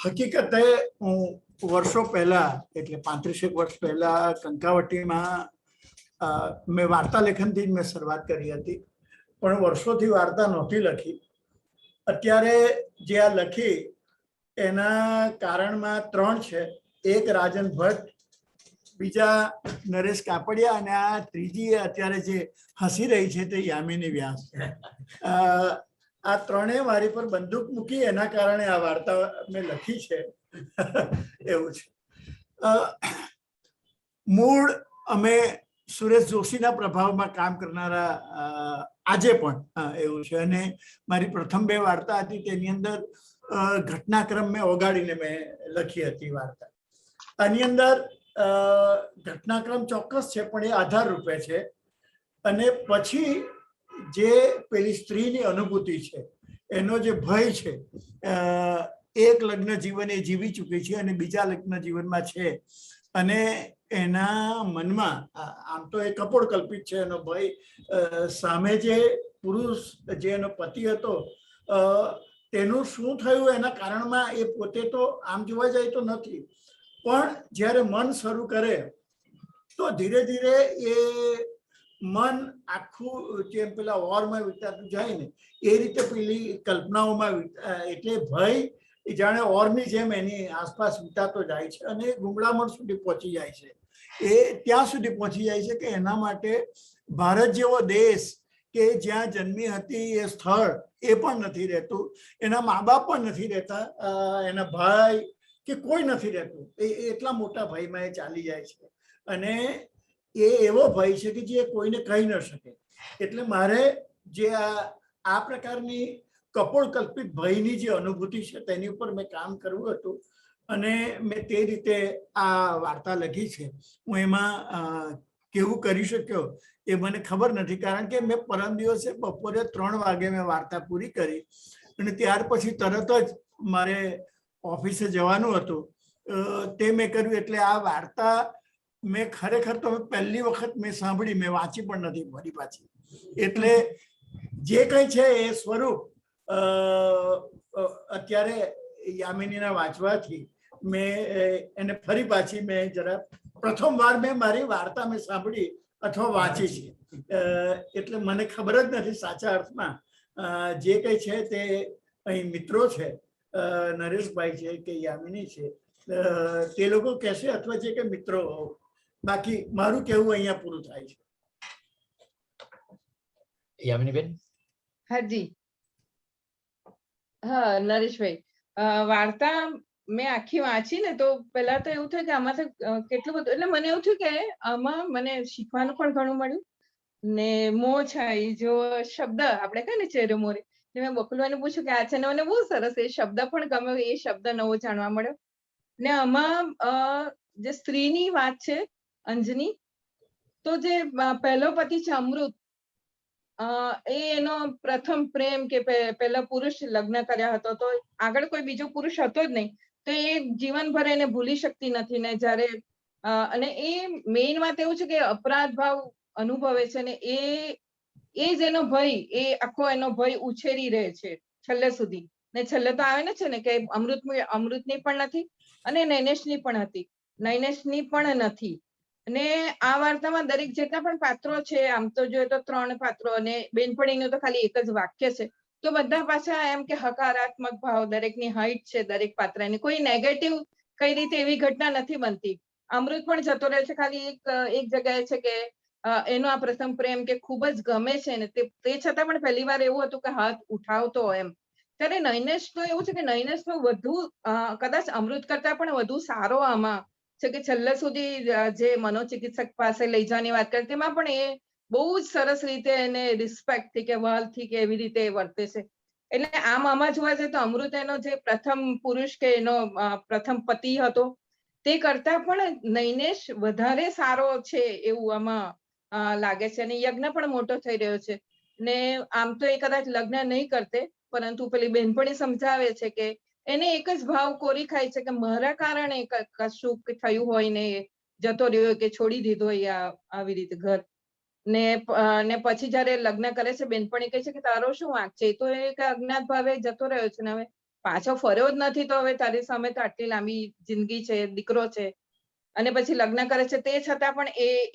હકીકતે હું વર્ષો પહેલા એટલે 35 વર્ષ પહેલા કંકાવટીમાં મેં વાર્તા લેખનથી જ મેં શરૂઆત કરી હતી, પણ વર્ષોથી વાર્તા નહોતી લખી. અત્યારે જે આ લખી એના કારણમાં 3 છે. એક રાજન ભટ્ટ, બીજા નરેશ કાપડિયા, અને આ ત્રીજી અત્યારે જે હસી રહી છે તે યામિની વ્યાસ. આ ત્રણેય મારી પર બંદૂક મૂકી એના કારણે આ વાર્તા મેં લખી છે. એવું છે. મૂળ અમે સુરેશ જોશીના પ્રભાવમાં કામ કરનારા આજે પણ એવું છે. અને મારી પ્રથમ 2 વાર્તા હતી તેની અંદર ઘટનાક્રમ મેં ઓગાળીને મેં લખી હતી વાર્તા. આની અંદર ઘટનાક્રમ ચોક્કસ છે, પણ એ આધાર રૂપે છે. અને પછી જે પેલી સ્ત્રીની અનુભૂતિ છે, એનો જે ભય છે, એક લગ્ન જીવન એ જીવી ચૂકી છે અને બીજા લગ્ન જીવનમાં છે, અને એના મનમાં આમ તો એ કપોળ કલ્પિત છે એનો ભય. સામે જે પુરુષ જે એનો પતિ હતો તેનું શું થયું એના કારણમાં એ પોતે તો આમ જોવા જાય તો નથી, પણ જ્યારે મન શરૂ કરે તો ધીરે ધીરે એ મન આખું જેમ પેલા વોરમાં વિતાતું જાય ને એ રીતે પેલી કલ્પનાઓમાં એટલે ભય જાણે ઓરની જેમ એની આસપાસ વિતાતો જાય છે અને ગુંગળામણ સુધી પહોંચી જાય છે. એ ત્યાં સુધી પહોંચી જાય છે કે એના માટે ભારત જેવો દેશ કે જ્યાં જન્મી હતી એ સ્થળ એ પણ નથી રહેતું, એના મા બાપ પણ નથી રહેતા, એના ભાઈ કે કોઈ નથી રહેતું. એટલા મોટા ભયમાં એ ચાલી જાય છે અને એ એવો ભય છે કે જે કોઈને કહી ન શકે. એટલે મારે જે આ પ્રકારની કપોળ કલ્પિત ભયની જે અનુભૂતિ છે તેની ઉપર મેં કામ કરવું હતું અને મેં તે રીતે આ વાર્તા લખી છે. હું એમાં કેવું કરી શક્યો એ મને ખબર નથી, કારણ કે મેં પરમ દિવસે બપોરે 3 વાગે મેં વાર્તા પૂરી કરી અને ત્યાર પછી તરત જ મારે ઓફિસે જવાનું હતું. તે મેં કર્યું. એટલે આ વાર્તા મેં ખરેખર તો પહેલી વખત મેં સાંભળી, મેં વાંચી પણ નથી ફરી પાછી. એટલે જે કંઈ છે એ સ્વરૂપ અત્યારે યામિનીના વાંચવાથી મેં એને ફરી પાછી મેં જરા પ્રથમવાર મેં મારી વાર્તા મેં સાંભળી અથવા વાંચી છે. એટલે મને ખબર જ નથી સાચા અર્થમાં જે કંઈ છે તે અહીં મિત્રો છે, નરેશભાઈ છે કે યામિની છે, તે લોકો કહેશે અથવા જે કે મિત્રો. બાકી મારું કહેવું અહીંયા પૂરું થાય છે. યામિનીબેન. હાજી. હા નરેશભાઈ, વાર્તા મેં આખી વાંચી ને તો પહેલા તો એવું થયું કે આમાંથી કેટલું બધું, એટલે મને એવું થયું કે આમાં મને શીખવાનું પણ ઘણું મળ્યું ને મોહ છાઈ જો શબ્દ આપણે કહે ને ચેરે મોરે, મેં બકુલવાને પૂછ્યું કે આ છે ને મને બહુ સરસ એ શબ્દ પણ ગમ્યો, એ શબ્દ નવો જાણવા મળ્યો. ને આમાં જે સ્ત્રીની વાત છે અંજની, તો જે પહેલો પતિ છે અમૃત, એ એનો પ્રથમ પ્રેમ કે પહેલા પુરુષ લગ્ન કર્યા હતો, તો આગળ કોઈ બીજો પુરુષ હતો જ નહીં, તો એ જીવનભર એને ભૂલી શકતી નથી ને જ્યારે અને એ મેઇન વાત એવું છે કે અપરાધ ભાવ અનુભવે છે ને એ જ એનો ભય, એ આખો એનો ભય ઉછેરી રહે છે છેલ્લે સુધી. ને છેલ્લે તો આવે ને છે ને કે અમૃતની પણ નથી અને નૈનેશની પણ હતી, નૈનેશની પણ નથી. અને આ વાર્તામાં દરેક જેટલા પણ પાત્રો છે, આમ તો જોઈએ તો 3 પાત્રો અને બેનપણીનું તો ખાલી એક જ વાક્ય છે, તો બધા પાછા એમ કે હકારાત્મક ભાવ, દરેકની હાઈટ છે દરેક પાત્રની, કોઈ નેગેટિવ કઈ રીતે એવી ઘટના નથી બનતી. અમૃત પણ જતો રહે છે, ખાલી એક જગ્યાએ છે કે એનો આ પ્રથમ પ્રેમ કે ખૂબ જ ગમે છે ને તે છતાં પણ પહેલી વાર એવું હતું કે હાથ ઉઠાવતો એમ. ત્યારે નૈનેશ તો એવું છે કે નૈનેશનો વધુ કદાચ અમૃત કરતા પણ વધુ સારો આમાં છે કે છેલ્લે સુધી જે મનોચિકિત્સક પાસે લઈ જવાની વાત કરે તેમાં પણ એ બહુ જ સરસ રીતે એને રિસ્પેક્ટથી કે વહાલથી કે એવી રીતે વર્તે છે. એટલે આમાં જોવા જઈએ તો અમૃત એનો જે પ્રથમ પુરુષ કે એનો પ્રથમ પતિ હતો તે કરતા પણ નૈનેશ વધારે સારો છે એવું આમાં લાગે છે. અને યજ્ઞ પણ મોટો થઈ રહ્યો છે ને આમ તો એ કદાચ લગ્ન નહીં કરતે, પરંતુ પેલી બેનપણી સમજાવે છે કે એને એક જ ભાવ કોરી ખાય છે કે મારા કારણે કશું થયું હોય ને જતો રહ્યો કે છોડી દીધો હોય આવી રીતે ઘર ને પછી જયારે લગ્ન કરે છે બેનપણી કહે છે કે તારો શું વાંક છે, તો એ અજ્ઞાત ભાવે જતો રહ્યો છે ને હવે પાછો ફર્યો જ નથી તો હવે તારી સામે તો આટલી લાંબી જિંદગી છે, દીકરો છે, અને પછી લગ્ન કરે છે, તે છતાં પણ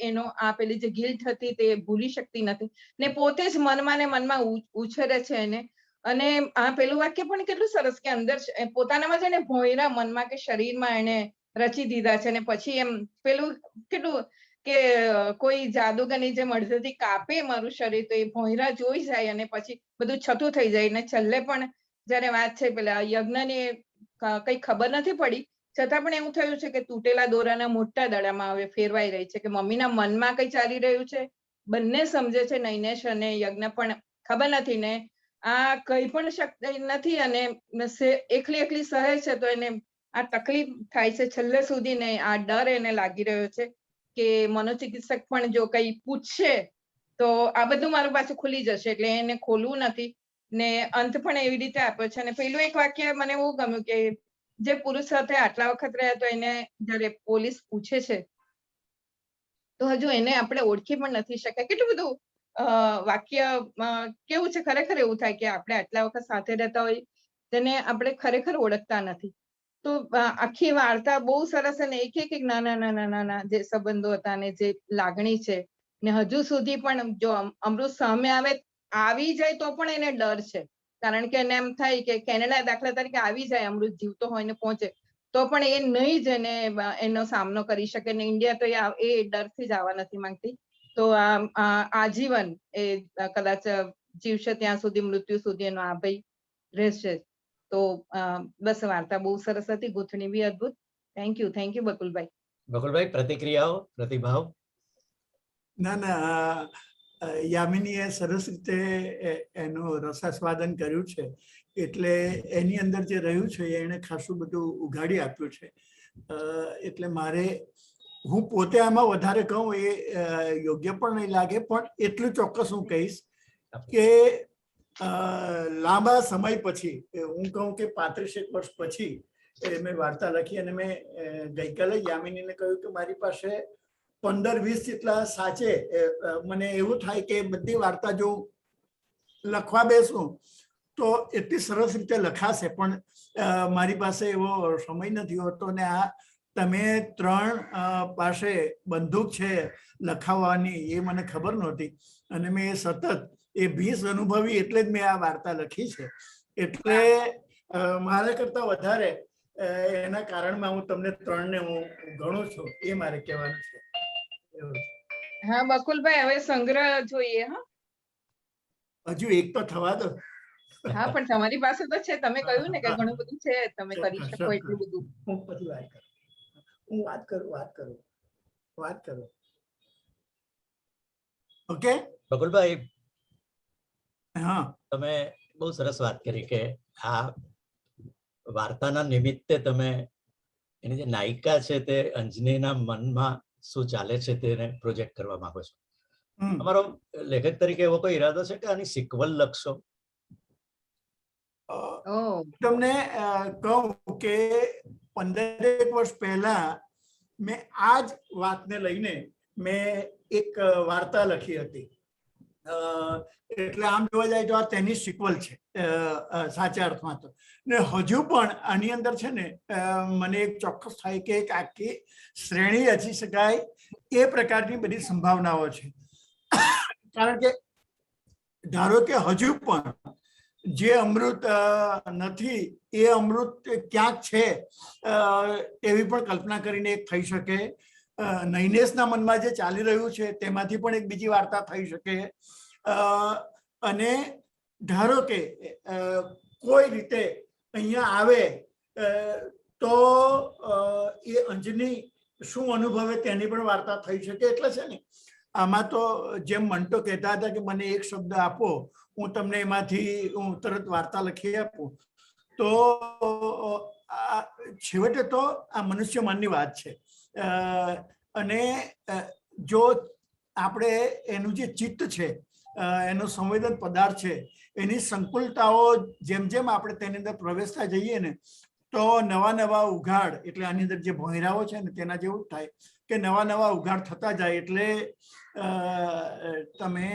એનો આ પેલી જે ગિલ્ટ હતી તે ભૂલી શકતી નથી ને પોતે જ મનમાં ને મનમાં ઉછેરે છે એને. અને આ પેલું વાક્ય પણ કેટલું સરસ કે અંદર પોતાનામાં છે ને ભોંયરા મનમાં કે શરીરમાં એને રચી દીધા છે, ને પછી એમ પેલું કેટલું કે કોઈ જાદુગરની જેમ અડધેથી કાપે મારું શરીર તો એ ભોંયરા જોઈ જાય અને પછી બધું છતું થઈ જાય. ને છેલ્લે પણ જયારે વાત છે પેલા યજ્ઞને કઈ ખબર નથી પડી, છતાં પણ એવું થયું છે કે તૂટેલા દોરાના મોટા દડામાં હવે ફેરવાઈ રહી છે, કે મમ્મીના મનમાં કઈ ચાલી રહ્યું છે, બંને સમજે છે, નૈનેશ અને યજ્ઞ પણ ખબર નથી ને આ કઈ પણ શક્તિ નથી અને એકલી સહે છે તો એને આ તકલીફ થાય છે છેલ્લે સુધી ને આ ડર એને લાગી રહ્યો છે કે મનોચિકિત્સક પણ જો કઈ પૂછશે તો આ બધું મારું પાછું ખુલી જશે, એટલે એને ખોલવું નથી. ને અંત પણ એવી રીતે આપ્યો છે. અને પેલું એક વાક્ય મને એવું ગમ્યું કે જે પુરુષ સાથે આટલા વખત રહ્યા તો એને જયારે પોલીસ પૂછે છે તો હજુ એને આપણે ઓળખી પણ નથી શક્યા. કેટલું બધું વાક્ય કેવું છે, ખરેખર એવું થાય કે આપણે આટલા વખત સાથે રહેતા હોય તેને આપણે ખરેખર ઓળખતા નથી. તો આખી વાર્તા બહુ સરસ અને એક નાના જે સંબંધો હતા ને જે લાગણી છે ને હજુ સુધી પણ જો અમૃત સામે આવી જાય તો પણ એને ડર છે, કારણ કે એને એમ થાય કે કેનેડા દાખલા તરીકે આવી જાય, અમૃત જીવતો હોય ને પહોંચે તો પણ એ નહીં જ એનો સામનો કરી શકે ને ઇન્ડિયા તો એ ડરથી જ આવવા નથી માંગતી. તો આજીવન એ કદાચ જીવશે ત્યાં સુધી, મૃત્યુ સુધી એનો આ ભય રહેશે. તો બસ વાર્તા બહુ સરસ હતી, ગૂંથણી બી અદભુત. Thank you Bakulbhai. બકુલભાઈ, પ્રતિક્રિયાઓ, પ્રતિભાવ? ના, યામિનીએ સરસ રીતે એનું રસાસ્વાદન કર્યું છે, એટલે એની અંદર જે રહ્યું છે એને ખાસું બધું ઉઘાડી આપ્યું છે. એટલે હું પોતે આમાં વધારે કહું એ યોગ્ય પણ નહીં લાગે, પણ એટલું ચોક્કસ હું કહીશ કે લાંબા સમય પછી, હું કહું કે 35 વર્ષ પછી મેં વાર્તા લખી અને મેં ગઈકાલે યામિનીને કહ્યું કે મારી પાસે 15-20 જેટલા સાચે મને એવું થાય કે બધી વાર્તા જો લખવા બેસું તો એટલી સરસ રીતે લખાશે, પણ મારી પાસે એવો સમય નથી હોતો. ને આ તમે 3 પાસે બંદૂક છે લખાવવાની એ મને ખબર નહોતી, અને મેં સતત એ 20 અનુભવી એટલે જ મેં આ વાર્તા લખી છે. એટલે મારા કરતા વધારે એના કારણમાં હું તમને 3ને હું ગણું છું, એ મારે કહેવાનું છે. હા બકુલભાઈ, હવે સંગ્રહ જોઈએ. હજુ એક તો થવા દો. હા, પણ તમારી પાસે તો છે, તમે કહ્યું ને કે ઘણું બધું છે, તમે કરી શકો એટલું બધું. હું પછી વાત કરું. ઓકે બકુલભાઈ, હા, તમે બહુ સરસ વાત કરી કે આ વાર્તાના નિમિત્તે તમે એની જે નાયિકા છે તે અંજનીના મનમાં શું ચાલે છે તેને પ્રોજેક્ટ કરવા માંગો છો. તમારો લેખક તરીકે એવો કોઈ ઈરાદો છે કે આની સિક્વલ લખશો? તમને કહું કે 15 વર્ષ પહેલા મેં આ જ વાતને લઈને મેં એક વાર્તા લખી હતી. એટલે આમ જોવા જાય તો આ તેની સિક્વલ છે સાચા અર્થમાં તો. ને હજુ પણ આની અંદર છે ને મને એક ચોક્કસ થાય કે એક આખી શ્રેણી રચી શકાય એ પ્રકારની બધી સંભાવનાઓ છે. કારણ કે ધારો કે હજુ પણ જે અમૃત નથી એ અમૃત ક્યાંક છે એવી પણ કલ્પના કરીને એક થઈ શકે. નૈનેશના મનમાં જે ચાલી રહ્યું છે તેમાંથી પણ એક બીજી વાર્તા થઈ શકે. અને ધારો કે કોઈ રીતે અહીંયા આવે તો એ અંજની શું અનુભવે તેની પણ વાર્તા થઈ શકે. એટલે છે ને આમાં તો જેમ મંટો કહેતા હતા કે મને એક શબ્દ આપો, હું તમને એમાંથી હું તરત વાર્તા લખી આપું, તો છેવટે તો આ મનુષ્ય મનની વાત છે. અને જો આપણે એનું જે ચિત્ત છે, એનો સંવેદન પદાર્થ છે, એની સંકુલતાઓ જેમ જેમ આપણે તેની અંદર પ્રવેશતા જઈએ ને તો નવા ઉઘાડ, એટલે આની અંદર જે ભોંયરાઓ છે ને તેના જેવું જ થાય કે નવા ઉઘાડ થતા જાય. એટલે તમે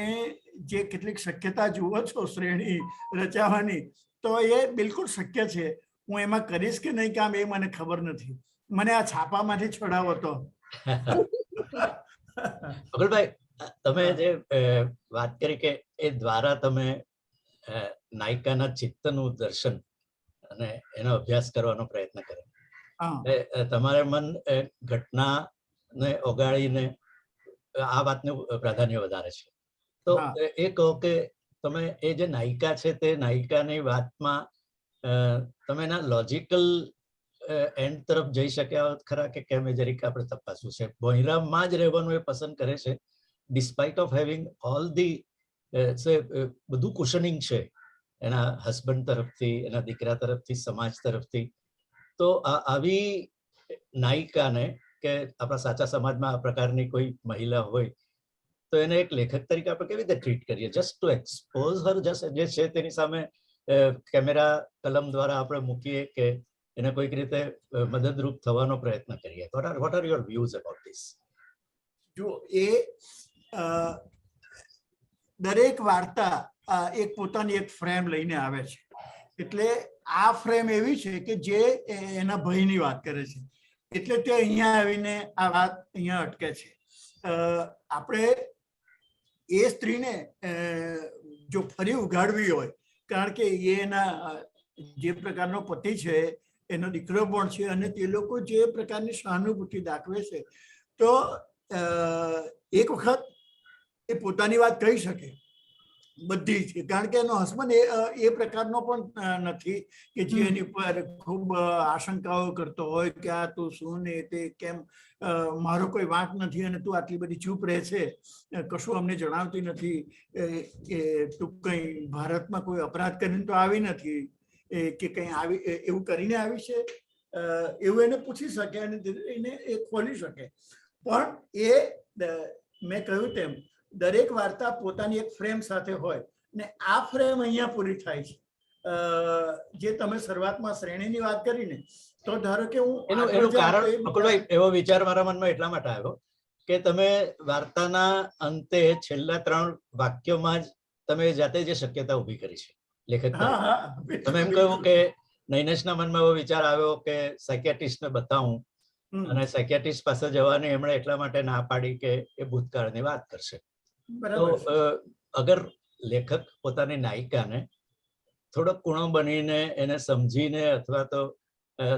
જે કેટલીક શક્યતા જુઓ છો શ્રેણી રચાવવાની, તો એ બિલકુલ શક્ય છે. હું એમાં કરીશ કે નહીં કામ એ મને ખબર નથી. મને આ છાપામાંથી છોડાવો તો. અકુલભાઈ, તમે જે વાત કરી કે એ દ્વારા તમે નાયિકાના ચિત્તનું દર્શન અને એનો અભ્યાસ કરવાનો પ્રયત્ન કર્યો. તમારે મન ઘટનાને ઓગાળીને આ વાતનું પ્રાધાન્ય વધારે છે. તો એ કહો કે તમે એ જે નાયિકા છે તે નાયિકાની વાતમાં તમે એના લોજિકલ એન્ડ તરફ જઈ શક્યા ખરા કે કેમ? એ જરીક આપણે તપાસવું છે. ભોંયરામાં જ રહેવાનું એ પસંદ કરે છે despite of having all the બધું કુશનિંગ છે એના હસબન્ડ તરફથી, એના દીકરા તરફથી, સમાજ તરફથી. તો આવી નાયિકાને કે આપણા સાચા સમાજમાં આ પ્રકારની કોઈ મહિલા હોય તો એને એક લેખક તરીકે આપણે કેવી રીતે ટ્રીટ કરીએ? જસ્ટ ટુ એક્સપોઝ હર, જસ્ટ જે છે તેની સામે કેમેરા કલમ દ્વારા આપણે મૂકીએ કે એને કોઈક રીતે મદદરૂપ થવાનો પ્રયત્ન કરીએ? What are your views about this? જો એ દરેક વાર્તા એક પોતાની એક ફ્રેમ લઈને આવે છે. એટલે આ ફ્રેમ એવી છે કે જે એના ભયની વાત કરે છે, એટલે તે અહીંયા આવીને આ વાત અહીંયા અટકે છે. આપણે એ સ્ત્રીને જો ફરી ઉઘાડવી હોય, કારણ કે એના જે પ્રકારનો પતિ છે, એનો દીકરો પણ છે, અને તે લોકો જે પ્રકારની સહાનુભૂતિ દાખવે છે, તો એક વખત એ પોતાની વાત કહી શકે બધી જ. કારણ કે એનો હસબન્ડ એ પ્રકારનો પણ નથી કે જે એની ઉપર ખૂબ આશંકાઓ કરતો હોય કે આ તું શું ને તે કેમ, મારો કોઈ વાંક નથી અને તું આટલી બધી ચૂપ રહે છે, કશું અમને જણાવતી નથી, તું કંઈ ભારતમાં કોઈ અપરાધ કરીને તો આવી નથી કે કંઈ આવી એવું કરીને આવી છે, એવું એને પૂછી શકે અને એને એ ખોલી શકે. પણ એ મેં કહ્યું તેમ દરેક વાર્તા પોતાની એક ફ્રેમ સાથે હોય ને આ ફ્રેમ અહીંયા પૂરી થાય છે. જે તમે શરૂઆતમાં શ્રેણીની વાત કરીને, તો ધારો કે હું એનું કારણ અકુલભાઈ એવો વિચાર મારા મનમાં એટલા માટે આવ્યો કે તમે વાર્તાના અંતે છેલ્લા 3 વાક્યોમાં જ તમે જાતે જે શક્યતા ઊભી કરી છે લેખક. તમે એમ કહ્યું કે નૈનેશના મનમાં એવો વિચાર આવ્યો કે સાયકિયાટ્રિસ્ટને બતાવું, અને સાયકિયાટ્રિસ્ટ પાસે જવાની એમણે એટલા માટે ના પાડી કે એ ભૂતકાળની વાત કરશે. તો અગર લેખક પોતાની નાયિકાને થોડો કૂણો બનીને એને સમજીને અથવા તો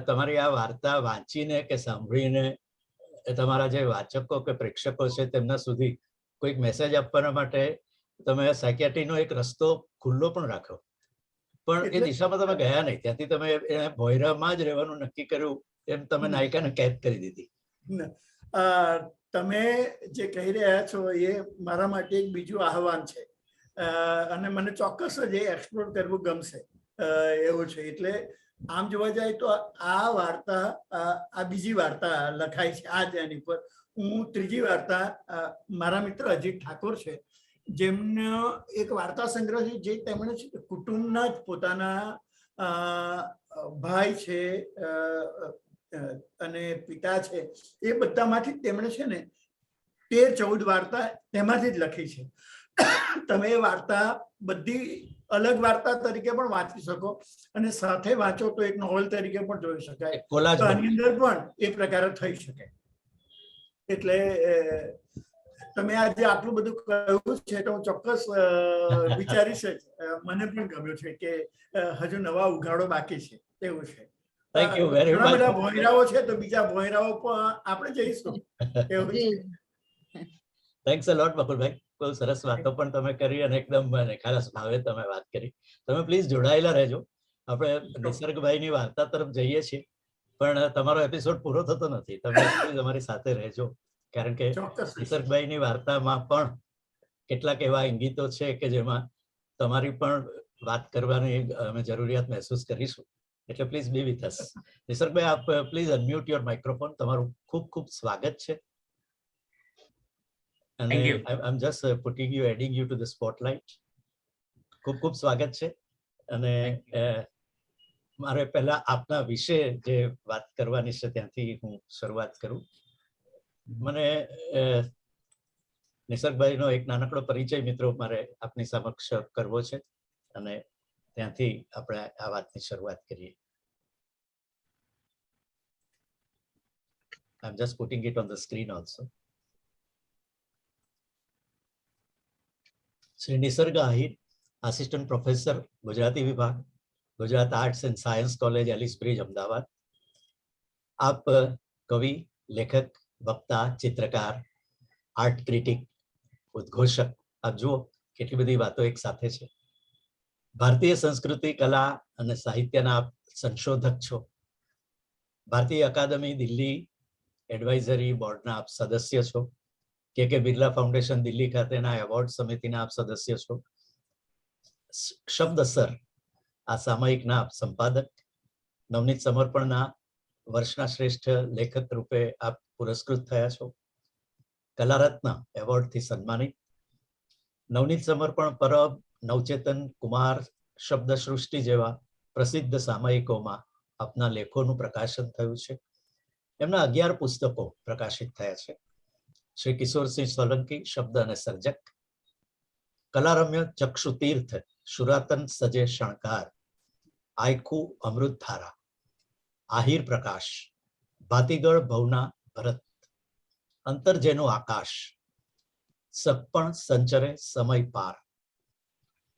તમારી આ વાર્તા વાંચીને કે સાંભળીને તમારા જે વાચકો કે પ્રેક્ષકો છે તેમના સુધી કોઈક મેસેજ આપવાના માટે તમે સાયકિયાટ્રીનો એક રસ્તો ખુલ્લો પણ રાખો, પણ એ દિશામાં તમે ગયા નહીં. ત્યાંથી તમે ભોંયરામાં જ રહેવાનું નક્કી કર્યું, એમ તમે નાયિકાને કેદ કરી દીધી. તમે જે કહી રહ્યા છો એ મારા માટે એક બીજું આહવાન છે, અને મને ચોક્કસ જ એ એક્સપ્લોર કરવું ગમશે એવું છે. એટલે આમ જોવા જાય તો આ વાર્તા, આ બીજી વાર્તા લખાઈ છે આ જ એની પર. હું ત્રીજી વાર્તા, મારા મિત્ર અજીત ઠાકોર છે, જેમનો એક વાર્તા સંગ્રહ છે જે તેમણે કુટુંબના જ પોતાના ભાઈ છે અને પિતા છે, એ બધામાંથી તેમણે છે ને 13-14 વાર્તા તેમાંથી જ લખી છે. તમે એ વાર્તા બધી અલગ વાર્તા તરીકે પણ વાંચી શકો અને સાથે વાંચો તો એક નોવેલ તરીકે પણ જોઈ શકાય. આની અંદર પણ એ પ્રકારે થઈ શકે. એટલે તમે આજે આટલું બધું કહ્યું છે તો હું ચોક્કસ વિચારીશ જ. મને પણ ગમ્યું છે કે હજુ નવા ઉઘાડો બાકી છે એવું છે. Thank you very much. બધા ભોંયરાઓ છે તો બીજા ભોંયરાઓ પણ આપણે જઈશું એવું છે. થેન્ક્સ અ લોટ બકુલભાઈ. બહુ સરસ વાતો પણ તમે કરી અને એકદમ ખાસ ભાવે તમે વાત કરી. તમે પ્લીઝ જોડાયેલા રહેજો. આપણે નિસર્ગભાઈની વાર્તા તરફ જઈએ છીએ, પણ તમારો એપિસોડ પૂરો થતો નથી. તમે અમારી સાથે રહેજો, કારણ કે નિસર્ગભાઈની વાર્તામાં પણ કેટલાક એવા ઇંગિતો છે કે જેમાં તમારી પણ વાત કરવાની અમે જરૂરિયાત મહેસૂસ કરીશું. એટલે પ્લીઝ બી વિથ અસ. નિસર્ગભાઈ, આપ પ્લીઝ અનમ્યુટ યોર માઇક્રોફોન. તમારું ખૂબ ખૂબ સ્વાગત છે. અને I'm just putting you, adding you to the spotlight. ખૂબ ખૂબ સ્વાગત છે. અને મારે પહેલા આપના વિશે જે વાત કરવાની છે ત્યાંથી હું શરૂઆત કરું. મને નિસર્ગભાઈનો એક નાનકડો પરિચય મિત્રો મારે આપની સમક્ષ કરવો છે અને ત્યાંથી આપણે આ વાતની શરૂઆત કરીએ. I'm just putting it on the screen also. Shri Nisarg Ahir, assistant professor, Gujarati વિભાગ, Gujarat arts and science college, Ellis bridge, Ahmedabad. આપ કવિ, લેખક, વક્તા, ચિત્રકાર, આર્ટ ક્રિટિક, ઉદ્ઘોષક, આપ જુઓ કેટલી બધી વાતો એક સાથે છે. ભારતીય સંસ્કૃતિ, કલા અને સાહિત્યના આપ સંશોધક છો. ભારતીય અકાદમી દિલ્હી એડવાઇઝરી બોર્ડના આપ સદસ્ય છો. કે બિરલા ફાઉન્ડેશન દિલ્હી ખાતેના એવોર્ડ સમિતિના આપ સદસ્ય છો. શબ્દસર આ સામયિકના આપ સંપાદક, નવનીત સમર્પણના વર્ષના શ્રેષ્ઠ લેખક રૂપે આપ પુરસ્કૃત થયા છો. કલારત્ન એવોર્ડથી સન્માનિત. નવનીત સમર્પણ પરબ, નવચેતન, કુમાર, શબ્દ સૃષ્ટિ જેવા પ્રસિદ્ધ સામયિકોમાં આપના લેખોનું પ્રકાશન થયું છે. એમના 11 પુસ્તકો પ્રકાશિત થયા છે. શ્રી કિશોરસિંહ સોલંકી, શબ્દ અને સર્જક. કલારમ્ય ચક્ષુ તીર્થ, શુરાતન સજે શણકાર, આયખુ અમૃતધારા, આહિર પ્રકાશ, ભાતીગળ ભવના ભરત, અંતર જેનું આકાશ, સગપણ સંચરે સમય પાર,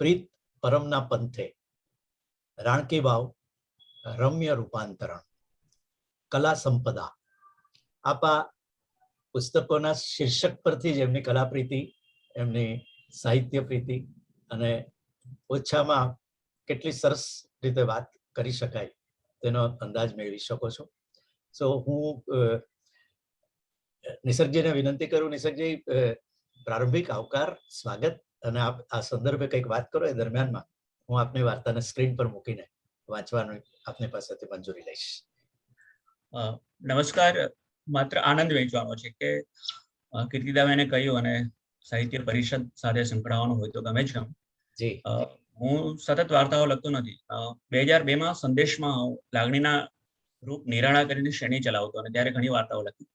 પ્રીત પરમના પંથે, રાણકી વાવ, રમ્ય રૂપાંતરણ, કલા સંપદા. આપા પુસ્તકોના શીર્ષક પરથી જ એમની કલા પ્રીતિ, એમની સાહિત્ય પ્રીતિ અને ઓછામાં કેટલી સરસ રીતે વાત કરી શકાય તેનો અંદાજ મેળવી શકો છો. સો હું નિસર્ગજીને વિનંતી કરું, નિસર્ગજી પ્રારંભિક આવકાર, સ્વાગત, અને આપ આ સંદર્ભે કંઈક વાત કરો. એ દરમિયાનમાં હું આપની વાર્તાને સ્ક્રીન પર મૂકીને વાંચવાનું આપની પાસેથી મંજૂરી લઈશ. નમસ્કાર. માત્ર આનંદ વહેંચવાનો છે કે કીર્તિદાબેને કહ્યું અને સાહિત્ય પરિષદ સાથે સંકળાવાનું હોય તો ગમે છે. જી. હું સતત વાર્તાઓ લખતો નથી. 2002માં સંદેશમાં લાગણીના રૂપ નિરાળા કરીને શ્રેણી ચલાવતો અને ત્યારે ઘણી વાર્તાઓ લખી.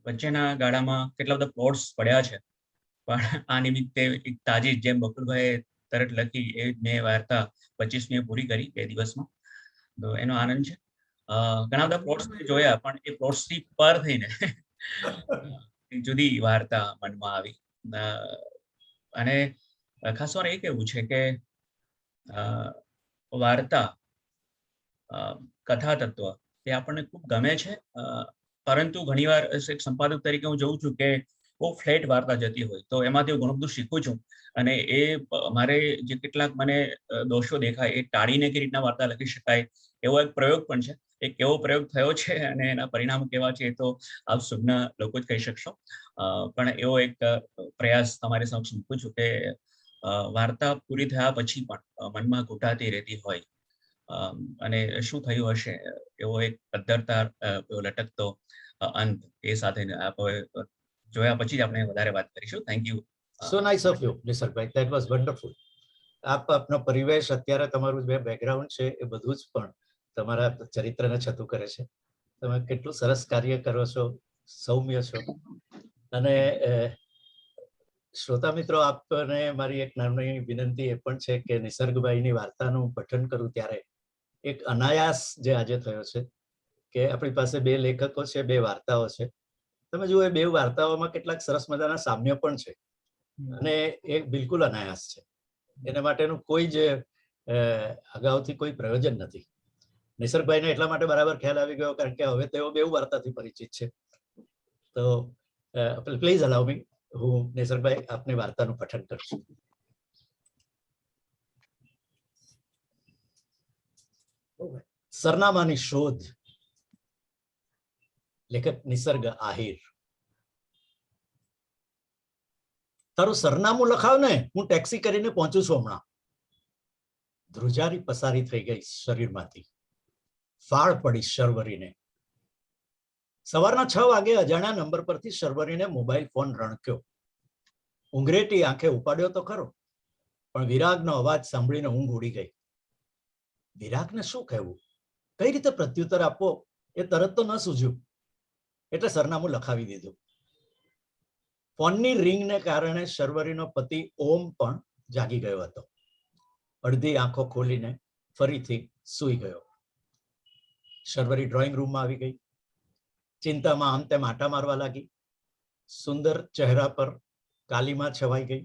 વચ્ચેના ગાળામાં કેટલા બધા પ્લોટ્સ પડ્યા છે, પણ આ નિમિત્તે એક તાજી, જેમ બકુલભાઈએ તરત લખી એ મેં વાર્તા 25મીએ પૂરી કરી 2 દિવસમાં. તો એનો આનંદ છે. ઘણા બધા પ્લોટ્સ જોયા, પણ એ પ્લોટ્સથી પર થઈને જુદી વાર્તા મનમાં આવી. અને ખાસ વાર એ કહેવું છે કે વાર્તા, કથા તત્વ એ આપણને ખૂબ ગમે છે, પરંતુ ઘણીવાર એક સંપાદક તરીકે હું જોઉં છું કે બહુ ફ્લેટ વાર્તા જતી હોય તો એમાંથી હું ઘણું બધું શીખું છું. અને એ મારે જે કેટલાક મને દોષો દેખાય એ ટાળીને કઈ રીતના વાર્તા લખી શકાય એવો એક પ્રયોગ પણ છે. એક એવો પ્રયોગ થયો છે અને એના પરિણામો કેવા છે એ તો આપ સૌના લોકો જ કહી શકશો. પણ એવો એક પ્રયાસ તમારી સમક્ષ મૂકું છું કે વાર્તા પૂરી થયા પછી પણ મનમાં ઘૂંટાતી રહેતી હોય અને શું થયું હશે એવો એક પદ્ધરતા લટકતો અંત, એ સાથે જોયા પછી જ આપણે વધારે વાત કરીશું. Thank you. So nice of you નિસર્ગભાઈ, ધેટ વોઝ વન્ડરફુલ. આપનો પરિવેશ, અત્યારે તમારું જે બેકગ્રાઉન્ડ છે એ બધું જ પણ તમારા ચરિત્રને છતું કરે છે. તમે કેટલું સરસ કાર્ય કરો છો, સૌમ્ય છો. અને શ્રોતા મિત્રો, આપને મારી એક નાની વિનંતી એ પણ છે કે નિસર્ગભાઈની વાર્તાનું પઠન કરું ત્યારે એક અનાયાસ જે આજે થયો છે કે આપણી પાસે 2 લેખકો છે, 2 વાર્તાઓ છે. તમે જુઓ એ 2 વાર્તાઓમાં કેટલાક સરસ મજાના સામ્ય પણ છે અને એ બિલકુલ અનાયાસ છે. એના માટેનું કોઈ જ અગાઉથી કોઈ પ્રયોજન નથી. નિસર્ગભાઈને એટલા માટે બરાબર ખ્યાલ આવી ગયો કારણ કે હવે તેઓ 2 વાર્તાથી પરિચિત છે. તો પ્લીઝ અલાઉ મી, હું નિસર્ગભાઈ આપની વાર્તાનું પઠન કરું છું. સરનામાની શોધ. લેખક નિસર્ગ આહિર. તારું સરનામું લખાવ ને, હું ટેક્સી કરીને પહોંચું છું હમણાં. ધ્રુજારી પસારી થઈ ગઈ શરીરમાંથી. ફાળ પડી શર્વરીને. સવારના 6 વાગે અજાણ્યા નંબર પરથી શર્વરીને મોબાઈલ ફોન રણક્યો. ઊંઘરેટી આંખે ઉપાડ્યો તો ખરો, પણ વિરાગનો અવાજ સાંભળીને ઊંઘ ઉડી ગઈ. વિરાગને શું કહેવું, કઈ રીતે પ્રત્યુત્તર આપવો એ તરત તો ન સૂઝ્યું, એટલે સરનામું લખાવી દીધું. ફોનની રિંગને કારણે શર્વરીનો પતિ ઓમ પણ જાગી ગયો હતો. અડધી આંખો ખોલીને ફરીથી સૂઈ ગયો. શર્વરી ડ્રોઈંગ રૂમમાં આવી ગઈ. ચિંતામાં આમ તેમ આંટા મારવા લાગી. સુંદર ચહેરા પર કાલીમાં છવાઈ ગઈ.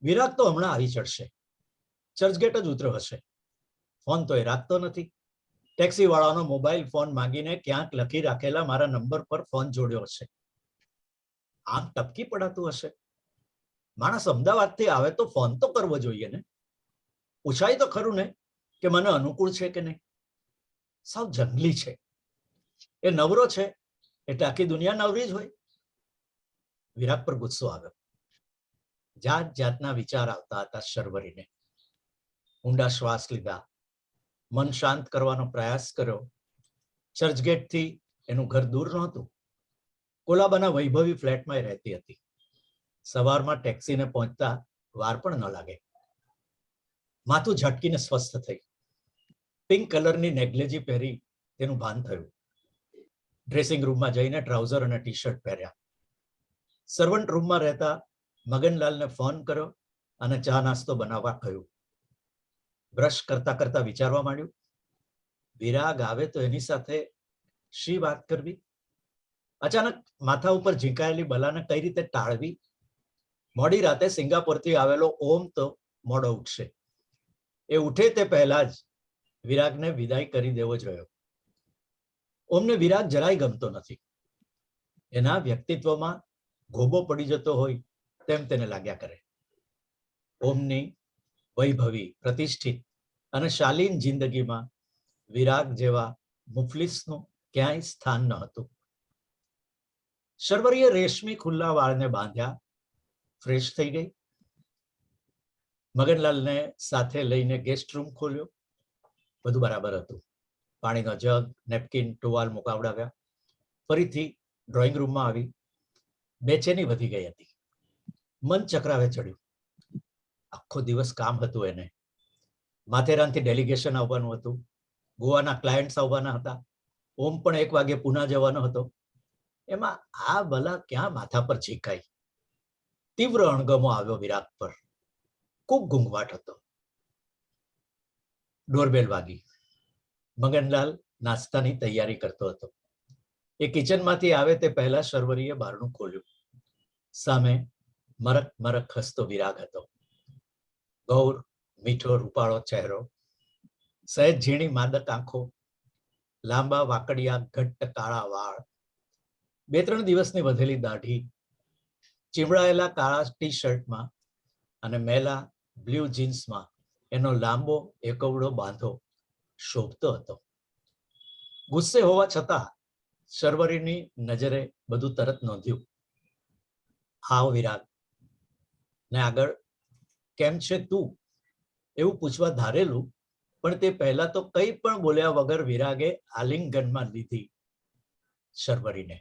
વિરાગ તો હમણાં આવી ચડશે, ચર્ચગેટ જ ઉતર્યો હશે. ફોન તો એ રાખતો નથી. ટેક્સી વાળાનો મોબાઈલ ફોન માંગીને ક્યાંક લખી રાખેલા મારા નંબર પર ફોન જોડ્યો હશે. આમ ટપકી પડાતું હશે. માણસ અમદાવાદથી આવે તો ફોન તો કરવો જોઈએ ને. પૂછાય તો ખરું ને કે મને અનુકૂળ છે કે નહીં. સાવ જંગલી છે. એ નવરો છે એટલે આખી દુનિયા નવરી જ હોય. વિરાગ પર ગુસ્સો આવ્યો. જાત જાતના વિચાર આવતા હતા શર્વરીને. ઊંડા શ્વાસ લીધા, મન શાંત કરવાનો પ્રયાસ કર્યો. ચર્ચગેટથી એનું ઘર દૂર નહોતું. કોલાબાના વૈભવી ફ્લેટમાં રહેતી હતી. સવારમાં ટેક્સીને પહોંચતા વાર પણ ન લાગે. માથું ઝટકીને સ્વસ્થ થઈ. પિંક કલરની નેકલેજી પહેરી તેનું ભાન થયું. ડ્રેસિંગ રૂમમાં જઈને ટ્રાઉઝર અને ટી શર્ટ પહેર્યા. સર્વન્ટ રૂમમાં રહેતા મગનલાલને ફોન કર્યો અને ચા નાસ્તો બનાવવા કહ્યું. બ્રશ કરતા કરતા વિચારવા માંડ્યું, વિરાગ આવે તો એની સાથે શી વાત કરવી? અચાનક માથા ઉપર ઝીંકાયેલી બલાને કઈ રીતે ટાળવી? મોડી રાતે સિંગાપોરથી આવેલો ઓમ તો મોડો ઉઠશે. એ ઉઠે તે પહેલા જ વિરાગને વિદાય કરી દેવો જ રહ્યો. ઓમને વિરાગ જરાય ગમતો નથી. એના વ્યક્તિત્વમાં ગોબો પડી જતો હોય તેમ તેને લાગ્યા કરે. ઓમની વૈભવી, પ્રતિષ્ઠિત અને શાલીન જિંદગીમાં વિરાગ જેવા મુફલિસનું ક્યાંય સ્થાન ન હતું. શર્વરીએ રેશમી ખુલ્લા વાળને બાંધ્યા, ફ્રેશ થઈ ગઈ. મગનલાલને સાથે લઈને ગેસ્ટ રૂમ ખોલ્યો. બધું બરાબર હતું. પાણીનો જગ, નેપકિન, ટુવાલ મુકાવડાવ્યા. ફરીથી ડ્રોઈંગ રૂમમાં આવી. બેચેની વધી ગઈ હતી. મન ચક્રાવે ચડ્યું. આખો દિવસ કામ હતું એને. માથેરાનથી ડેલિગેશન આવવાનું હતું. ગોવાના ક્લાયન્ટ્સ આવવાના હતા. ઓમ પણ 1 વાગે પુના જવાનો હતો. એમાં આ બલા ક્યાં માથા પર ઝીકાઈ. તીવ્ર અણગમો આવ્યો વિરાગ પર. ખૂબ ઘૂંઘવાટ હતો. ડોરબેલ વાગી. મગનલાલ નાસ્તાની તૈયારી કરતો હતો. એ કિચનમાંથી આવે તે પહેલા શર્વરીએ બારણું ખોલ્યું. સામે મરક મરક હસતો વિરાગ હતો. ગૌર, મીઠો રૂપાળો ચહેરો, સહેજ ઝીણી માદક આંખો, લાંબા વાકડિયા ઘટ્ટ કાળા વાળ, 2-3 દિવસની વધેલી દાઢી, ચીમડાયેલા કાળા ટી શર્ટમાં અને મેલા બ્લુ જીન્સમાં એનો લાંબો એકવડો બાંધો શોભતો હતો. ગુસ્સે હોવા છતાં શર્વરીની નજરે બધું તરત નોંધ્યું. હાવ વિરાગ, ને આગળ કેમ છે તું એવું પૂછવા ધારેલું, પણ તે પહેલા તો કંઈ પણ બોલ્યા વગર વિરાગે આલિંગનમાં લીધી શર્વરીને.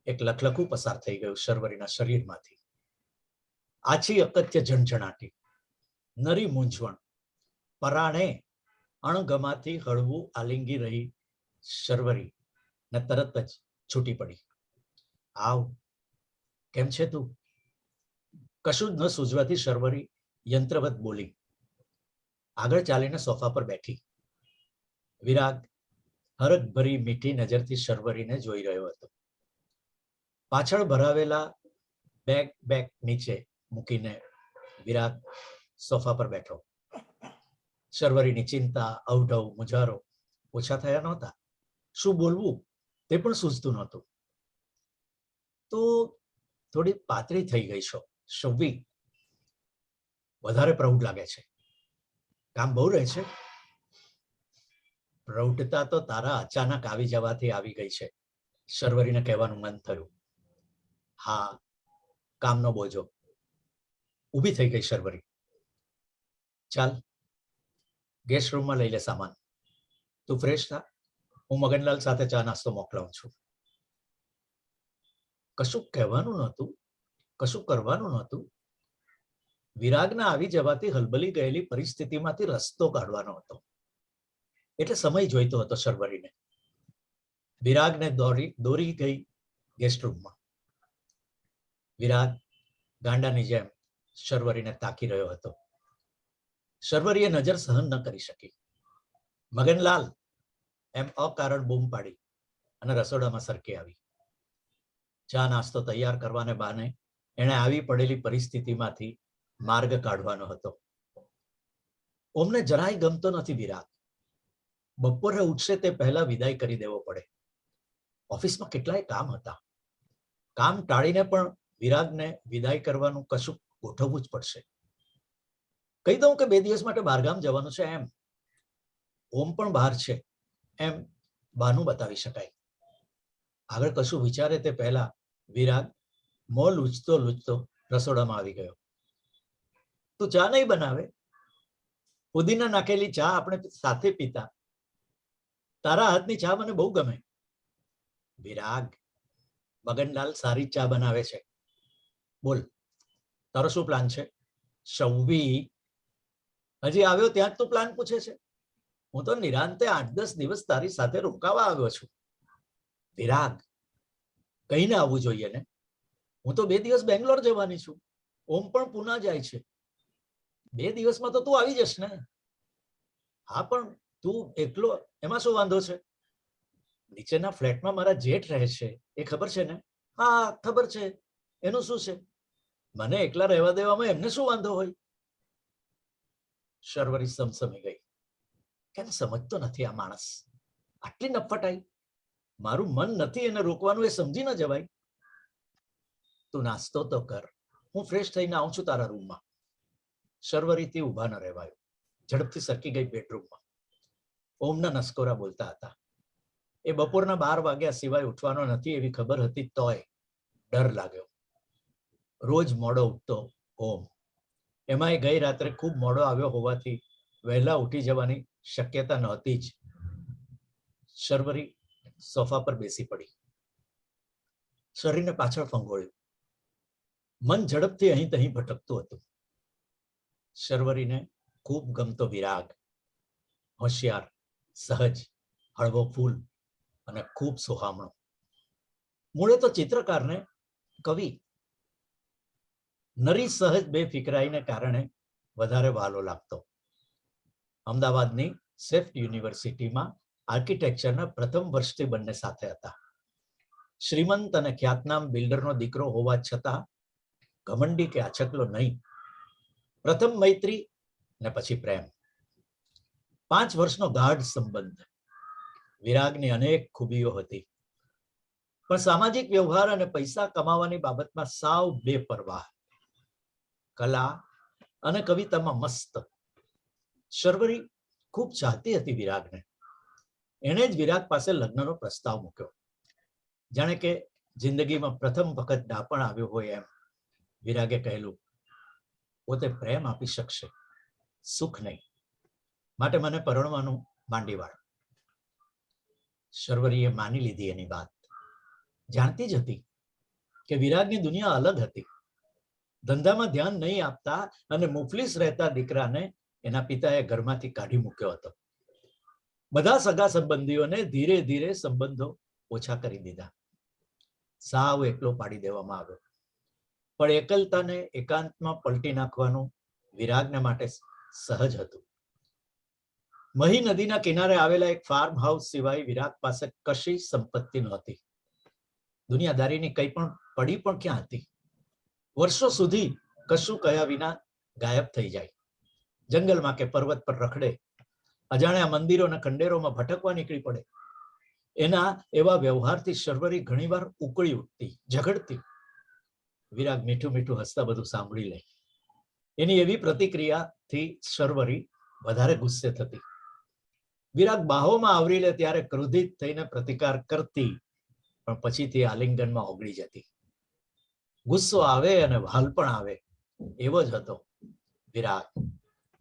એક લખલખું પસાર થઈ ગયું શર્વરીના શરીરમાંથી. આછી અકત્ય ઝણઝણાટી, નરી મૂંઝવણ, પરાણે અણગમાથી હળવું આલિંગી રહી શર્વરી ને તરત જ છૂટી પડી. આવ, કેમ છે તું? કશું જ ન સૂઝવાથી શર્વરી યંત્રવત બોલી. આગળ ચાલીને સોફા પર બેઠી. વિરાગ હરખ ભરી મીઠી નજરથી શર્વરીને જોઈ રહ્યો હતો. પાછળ ભરાવેલા બેગ નીચે મૂકીને વિરાગ સોફા પર બેઠો. શર્વરીની ચિંતા, અવઢવ, મુંજારો ઓછા થયા નહોતા. શું બોલવું તે પણ સૂઝતું નહોતું. તો થોડી પાતળી થઈ ગઈ છો શવ્વી, વધારે પ્રૌઢ લાગે છે. કામ બહુ રહે છે. પ્રૌઢતા તો તારા અચાનક આવી જવાથી આવી ગઈ છે, શર્વરીને કહેવાનું મન થયું. હા, કામનો બોજો. ઊભી થઈ ગઈ શર્વરી. ચાલ, ગેસ્ટ રૂમમાં લઈ લે સામાન. તું ફ્રેશ થા, હું મગનલાલ સાથે ચા નાસ્તો મોકલાવું છું. કશું કહેવાનું નહોતું, કશું કરવાનું નહોતું. વિરાગના આવી જવાથી હલબલી ગયેલી પરિસ્થિતિમાંથી રસ્તો કાઢવાનો હતો. એટલે સમય જોઈતો હતો શર્વરીને. વિરાગને દોરી ગઈ ગેસ્ટ રૂમમાં. વિરાગ ગાંડાની જેમ શર્વરીને તાકી રહ્યો હતો. શર્વરીએ નજર સહન ન કરી શકી. મગનલાલ એમ અકારણ બૂમ પાડી. અને રસોડામાં સરકી આવી. ચા નાસ્તો તૈયાર કરવાને બહાને એણે આવી પડેલી પરિસ્થિતિમાંથી માર્ગ કાઢવાનો હતો. ઓમને જરાય ગમતો નથી વિરાગ. બપોરે ઉઠશે તે પહેલા વિદાય કરી દેવો પડે. ઓફિસમાં કેટલાય કામ હતા. કામ ટાળીને પણ વિરાગને વિદાય કરવાનું કશું ગોઠવવું જ પડશે. કહી દઉં કે 2 દિવસ માટે બહારગામ જવાનું છે એમ. ઓમ પણ બહાર છે એમ બહાનું બતાવી શકાય. આગળ કશું વિચારે તે પહેલા વિરાગ મોં લૂછતો લૂછતો રસોડામાં આવી ગયો. તું ચા નહીં બનાવે? પુદીના નાખેલી ચા આપણે સાથે પીતા. તારા હાથની ચા મને બહુ ગમે. વિરાગ, મગનલાલ સારી ચા બનાવે છે. બોલ, તારો શું પ્લાન છે? શૌવી, હજી આવ્યો ત્યાં જ તું પ્લાન પૂછે છે? હું તો નિરાંતે 8-10 દિવસ તારી સાથે રોકાવા આવ્યો છું. વિરાગ, કહીને આવવું જોઈએ ને. હું તો 2 દિવસ બેંગ્લોર જવાની છું. ઓમ પણ પુના જાય છે. 2 દિવસમાં તો તું આવી જશ ને. હા, પણ તું એકલો, એમાં શું વાંધો છે? નીચેના ફ્લેટમાં મારા જેઠ રહે છે, એ ખબર છે ને? હા, ખબર છે. એનું શું છે? મને એકલા રહેવા દેવામાં એમને શું વાંધો હોય? શર્વરી સમસમી ગઈ. કેમ સમજતો નથી આ માણસ? આટલી નફટાઈ. મારું મન નથી એને રોકવાનું, એ સમજી ન જવાય. તું નાસ્તો તો કર, હું ફ્રેશ થઈને આવું છું તારા રૂમમાં. શર્વરીથી ઊભા ન રહેવાયું. ઝડપથી સરકી ગઈ બેડરૂમમાં. ઓમના નસકોરા બોલતા હતા. એ બપોરના 12 વાગ્યા સિવાય ઉઠવાનો નથી એવી ખબર હતી, તોય ડર લાગ્યો. રોજ મોડો ઉઠતો ઓમ. એમાંય ગઈ રાત્રે ખૂબ મોડો આવ્યો હોવાથી વહેલા ઉઠી જવાની શક્યતા નહોતી જ. શર્વરી સોફા પર બેસી પડી. શરીરને પાછળ ફંગોળ્યું. મન ઝડપથી અહીં તહીં ભટકતું હતું. શર્વરીને ખૂબ ગમતો વિરાગ. હોશિયાર, સહજ, હળવો ફૂલ અને ખૂબ સોહામણો. મૂળે તો ચિત્રકારને કવિ. નરી સહજ બેફિકરાઈને કારણે વધારે વહાલો લાગતો. અમદાવાદની સેફ્ટ યુનિવર્સિટીમાં આર્કિટેક્ચરના પ્રથમ વર્ષથી બંને સાથે હતા. શ્રીમંત અને ખ્યાતનામ બિલ્ડરનો દીકરો હોવા છતાં ઘમંડી કે આછકલો નહીં. પ્રથમ મૈત્રી ને પછી પ્રેમ. 5 વર્ષનો ગાઢ સંબંધ. વિરાગની અનેક ખૂબીઓ હતી, પણ સામાજિક વ્યવહાર અને પૈસા કમાવાની બાબતમાં સાવ બેપરવાહ. કલા અને કવિતામાં મસ્ત. શર્વરી ખૂબ ચાહતી હતી વિરાગને. એણે જ વિરાગ પાસે લગ્નનો પ્રસ્તાવ મૂક્યો. જાણે કે જિંદગીમાં પ્રથમ વખત ડાપણ આવ્યો હોય એમ. વિરાગે કહેલું, પોતે પ્રેમ આપી શકશે, સુખ નહીં, માટે મને પરણવાનું માંડી વાળ. શર્વરીએ માની લીધી એની વાત. જાણતી જ હતી કે વિરાગની દુનિયા અલગ હતી. ધંધામાં ધ્યાન નહીં આપતા અને મુફલીસ રહેતા દીકરાને એના પિતાએ ઘરમાંથી કાઢી મૂક્યો હતો. બધા સગા સંબંધીઓને ધીરે ધીરે સંબંધો ઓછા કરી દીધા. સાવ એકલો પાડી દેવામાં આવ્યો. પણ એકલતાને એકાંતમાં પલટી નાખવાનું વિરાગને માટે સહજ હતું. મહી નદીના કિનારે આવેલા એક ફાર્મ હાઉસ સિવાય વિરાગ પાસે કશી સંપત્તિ નહોતી. દુનિયાદારીની કંઈ પણ પડી પણ ક્યાં હતી? વર્ષો સુધી કશું કહ્યા વિના ગાયબ થઈ જાય. જંગલમાં કે પર્વત પર રખડે. અજાણ્યા મંદિરો અને ખંડેરોમાં ભટકવા નીકળી પડે. એના એવા વ્યવહારથી શર્વરી ઘણીવાર ઉકળી ઉઠતી, ઝઘડતી. વિરાગ મીઠું મીઠું હસતા બધું સાંભળી લે. એની એવી પ્રતિક્રિયાથી શર્વરી વધારે ગુસ્સે થતી. વિરાગ બાહોમાં આવરી લે ત્યારે ક્રોધિત થઈને પ્રતિકાર કરતી, પણ પછીથી આલિંગનમાં ઓગળી જતી. ગુસ્સો આવે અને વહાલ પણ આવે, એવો જ હતો વિરાગ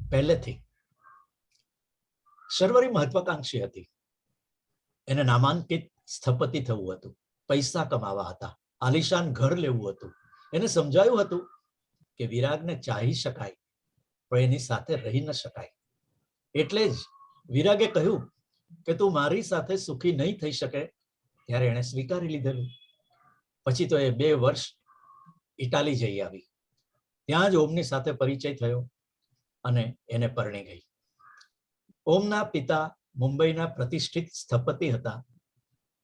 પહેલેથી. શર્વરી મહત્વાકાંક્ષી હતી. એને નામાંકિત સ્થપતિ થવું હતું, પૈસા કમાવા હતા, આલિશાન ઘર લેવું હતું. એને સમજાયું હતું કે વિરાગને ચાહી શકાય, પણ એની સાથે રહી ન શકાય. એટલે જ વિરાગે કહ્યું કે તું મારી સાથે સુખી નહીં થઈ શકે, ત્યારે એણે સ્વીકારી લીધેલું. પછી તો એ 2 વર્ષ ઇટાલી જઈ આવી. ત્યાં જ ઓમની સાથે પરિચય થયો અને એને પરણી ગઈ. ઓમના પિતા મુંબઈના પ્રતિષ્ઠિત સ્થપતિ હતા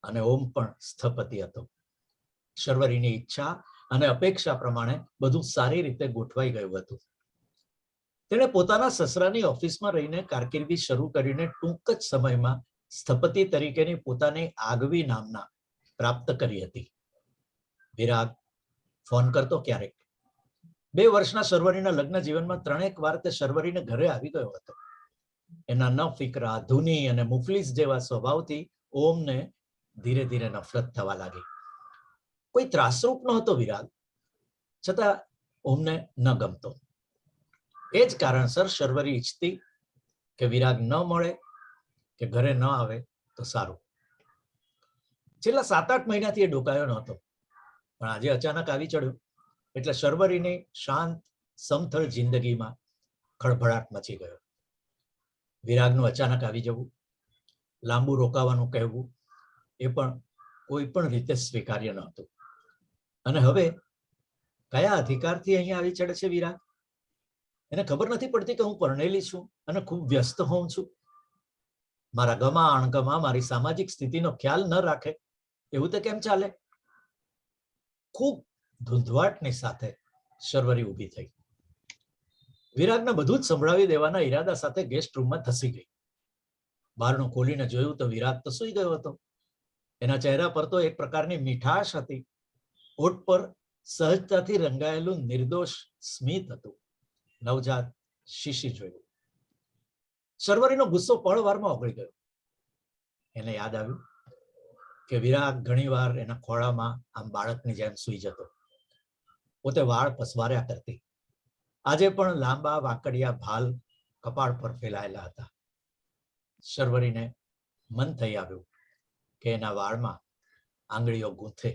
અને ઓમ પણ સ્થપતિ હતો. શર્વરીની ઈચ્છા અને અપેક્ષા પ્રમાણે બધું સારી રીતે ગોઠવાઈ ગયું હતું. તેણે પોતાના સસરાની ઓફિસમાં રહીને કારકિર્દી શરૂ કરીને ટૂંક જ સમયમાં સ્થપતિ તરીકેની પોતાની આગવી નામના પ્રાપ્ત કરી હતી. વિરાગ ફોન કરતો ક્યારેક. 2 વર્ષના શર્વરીના લગ્ન જીવનમાં 3 વાર તે શર્વરીને ઘરે આવી ગયો હતો. એના ન ફિકરા, ધૂની અને મુફલીસ જેવા સ્વભાવથી ઓમને ધીરે ધીરે નફરત થવા લાગી. કોઈ ત્રાસરૂપ નહોતો વિરાગ, છતાં ઓમને ન ગમતો. એ જ કારણસર શર્વરી ઈચ્છતી કે વિરાગ ન મળે કે ઘરે ન આવે તો સારું. છેલ્લા 7-8 મહિનાથી એ ડોકાયો નહોતો, પણ આજે અચાનક આવી ચડ્યો એટલે શર્વરીની શાંત સમથળ જિંદગીમાં ખળભળાટ મચી ગયો. વિરાગનું અચાનક આવી જવું, લાંબુ રોકાવાનું કહેવું એ પણ કોઈ પણ રીતે સ્વીકાર્ય નહોતું. અને હવે કયા અધિકારથી અહીંયા આવી ચડે છે વિરાગ? એને ખબર નથી પડતી કે હું પરણેલી છું અને ખૂબ વ્યસ્ત હોઉં છું. મારા ગમા અણગમા, મારી સામાજિક સ્થિતિનો ખ્યાલ ન રાખે એવું તો કેમ ચાલે? ખૂબ ધૂંધવાટની સાથે શર્વરી ઊભી થઈ. વિરાગને બધું જ સંભળાવી દેવાના ઈરાદા સાથે ગેસ્ટ રૂમમાં ધસી ગઈ. બારણું ખોલીને જોયું તો વિરાગ તો સૂઈ ગયો હતો. એના ચહેરા પર તો એક પ્રકારની મીઠાશ હતી. હોઠ પર સહજતાથી રંગાયેલું નિર્દોષ સ્મિત હતું. નવજાત શીશી જોયું. શર્વરીનો ગુસ્સો પળવારમાં ઓગળી ગયો. એને યાદ આવ્યું કે વિરાગ ઘણીવાર એના ખોળામાં આમ બાળકની જેમ સૂઈ જતો. પોતે વાળ પસવાર્યા કરતી. આજે પણ લાંબા વાંકડિયા ભાલ કપાળ પર ફેલાયેલા હતા. શર્વરીને મન થઈ આવ્યું કે એના વાળમાં આંગળીઓ ગૂંથે.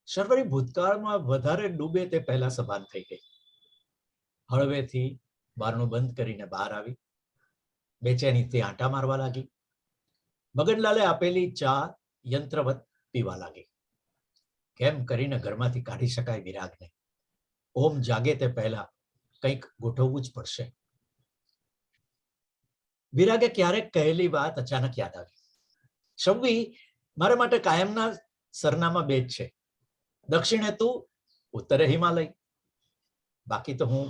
શર્વરી ભૂતકાળમાં વધારે ડૂબે તે પહેલા સભાન થઈ ગઈ. હળવેથી બારણું બંધ કરીને બહાર આવી. બેચેનીથી આંટા મારવા લાગી. મગનલાલે આપેલી ચા યંત્રવત પીવા લાગી. કેમ કરીને ઘરમાંથી કાઢી શકાય વિરાગને? ઓમ જાગે તે પહેલા કંઈક ગોઠવવું જ પડશે. વિરાગે ક્યારેક કહેલી વાત અચાનક યાદ આવી. શબ્વી, મારા માટે કાયમના સરનામા 2 જ છે. દક્ષિણે તું, ઉત્તરે હિમાલય. બાકી તો હું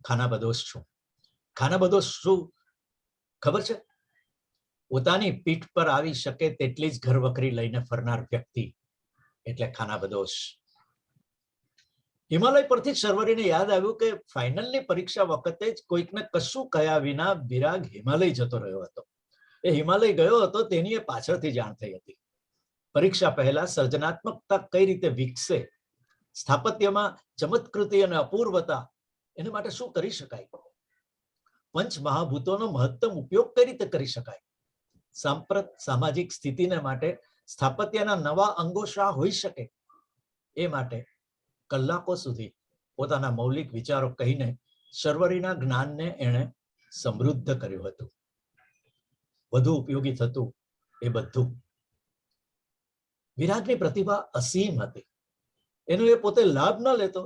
ખાનાબદોશ છું. ખાનાબદોશ શું ખબર છે? પોતાની પીઠ પર આવી શકે તેટલી જ ઘરવખરી લઈને ફરનાર વ્યક્તિ એટલે ખાનાબદોશ. હિમાલય પરથી શર્વરીને યાદ આવ્યું કે ફાઇનલની પરીક્ષા વખતે જ કોઈકને કશું કહ્યા વિના વિરાગ હિમાલય જતો રહ્યો હતો. એ હિમાલય ગયો હતો તેની એ પાછળથી જાણ થઈ હતી. પરીક્ષા પહેલા સર્જનાત્મકતા કઈ રીતે વિકસે, સ્થાપત્યમાં ચમત્કૃતિ અને અપૂર્વતા એને માટે શું કરી શકાય, પંચ મહાભૂતોનો મહત્તમ ઉપયોગ કઈ રીતે કરી શકાય, સાંપ્રત સામાજિક સ્થિતિને માટે સ્થાપત્યના નવા અંગો શા હોઈ શકે, એ માટે કલાકો સુધી પોતાના મૌલિક વિચારો કહીને શર્વરીના જ્ઞાનને એણે સમૃદ્ધ કર્યું હતું. વધુ ઉપયોગી થતું એ બધું. વિરાગની પ્રતિભા અસીમ હતી. એનો એ પોતે લાભ ન લેતો,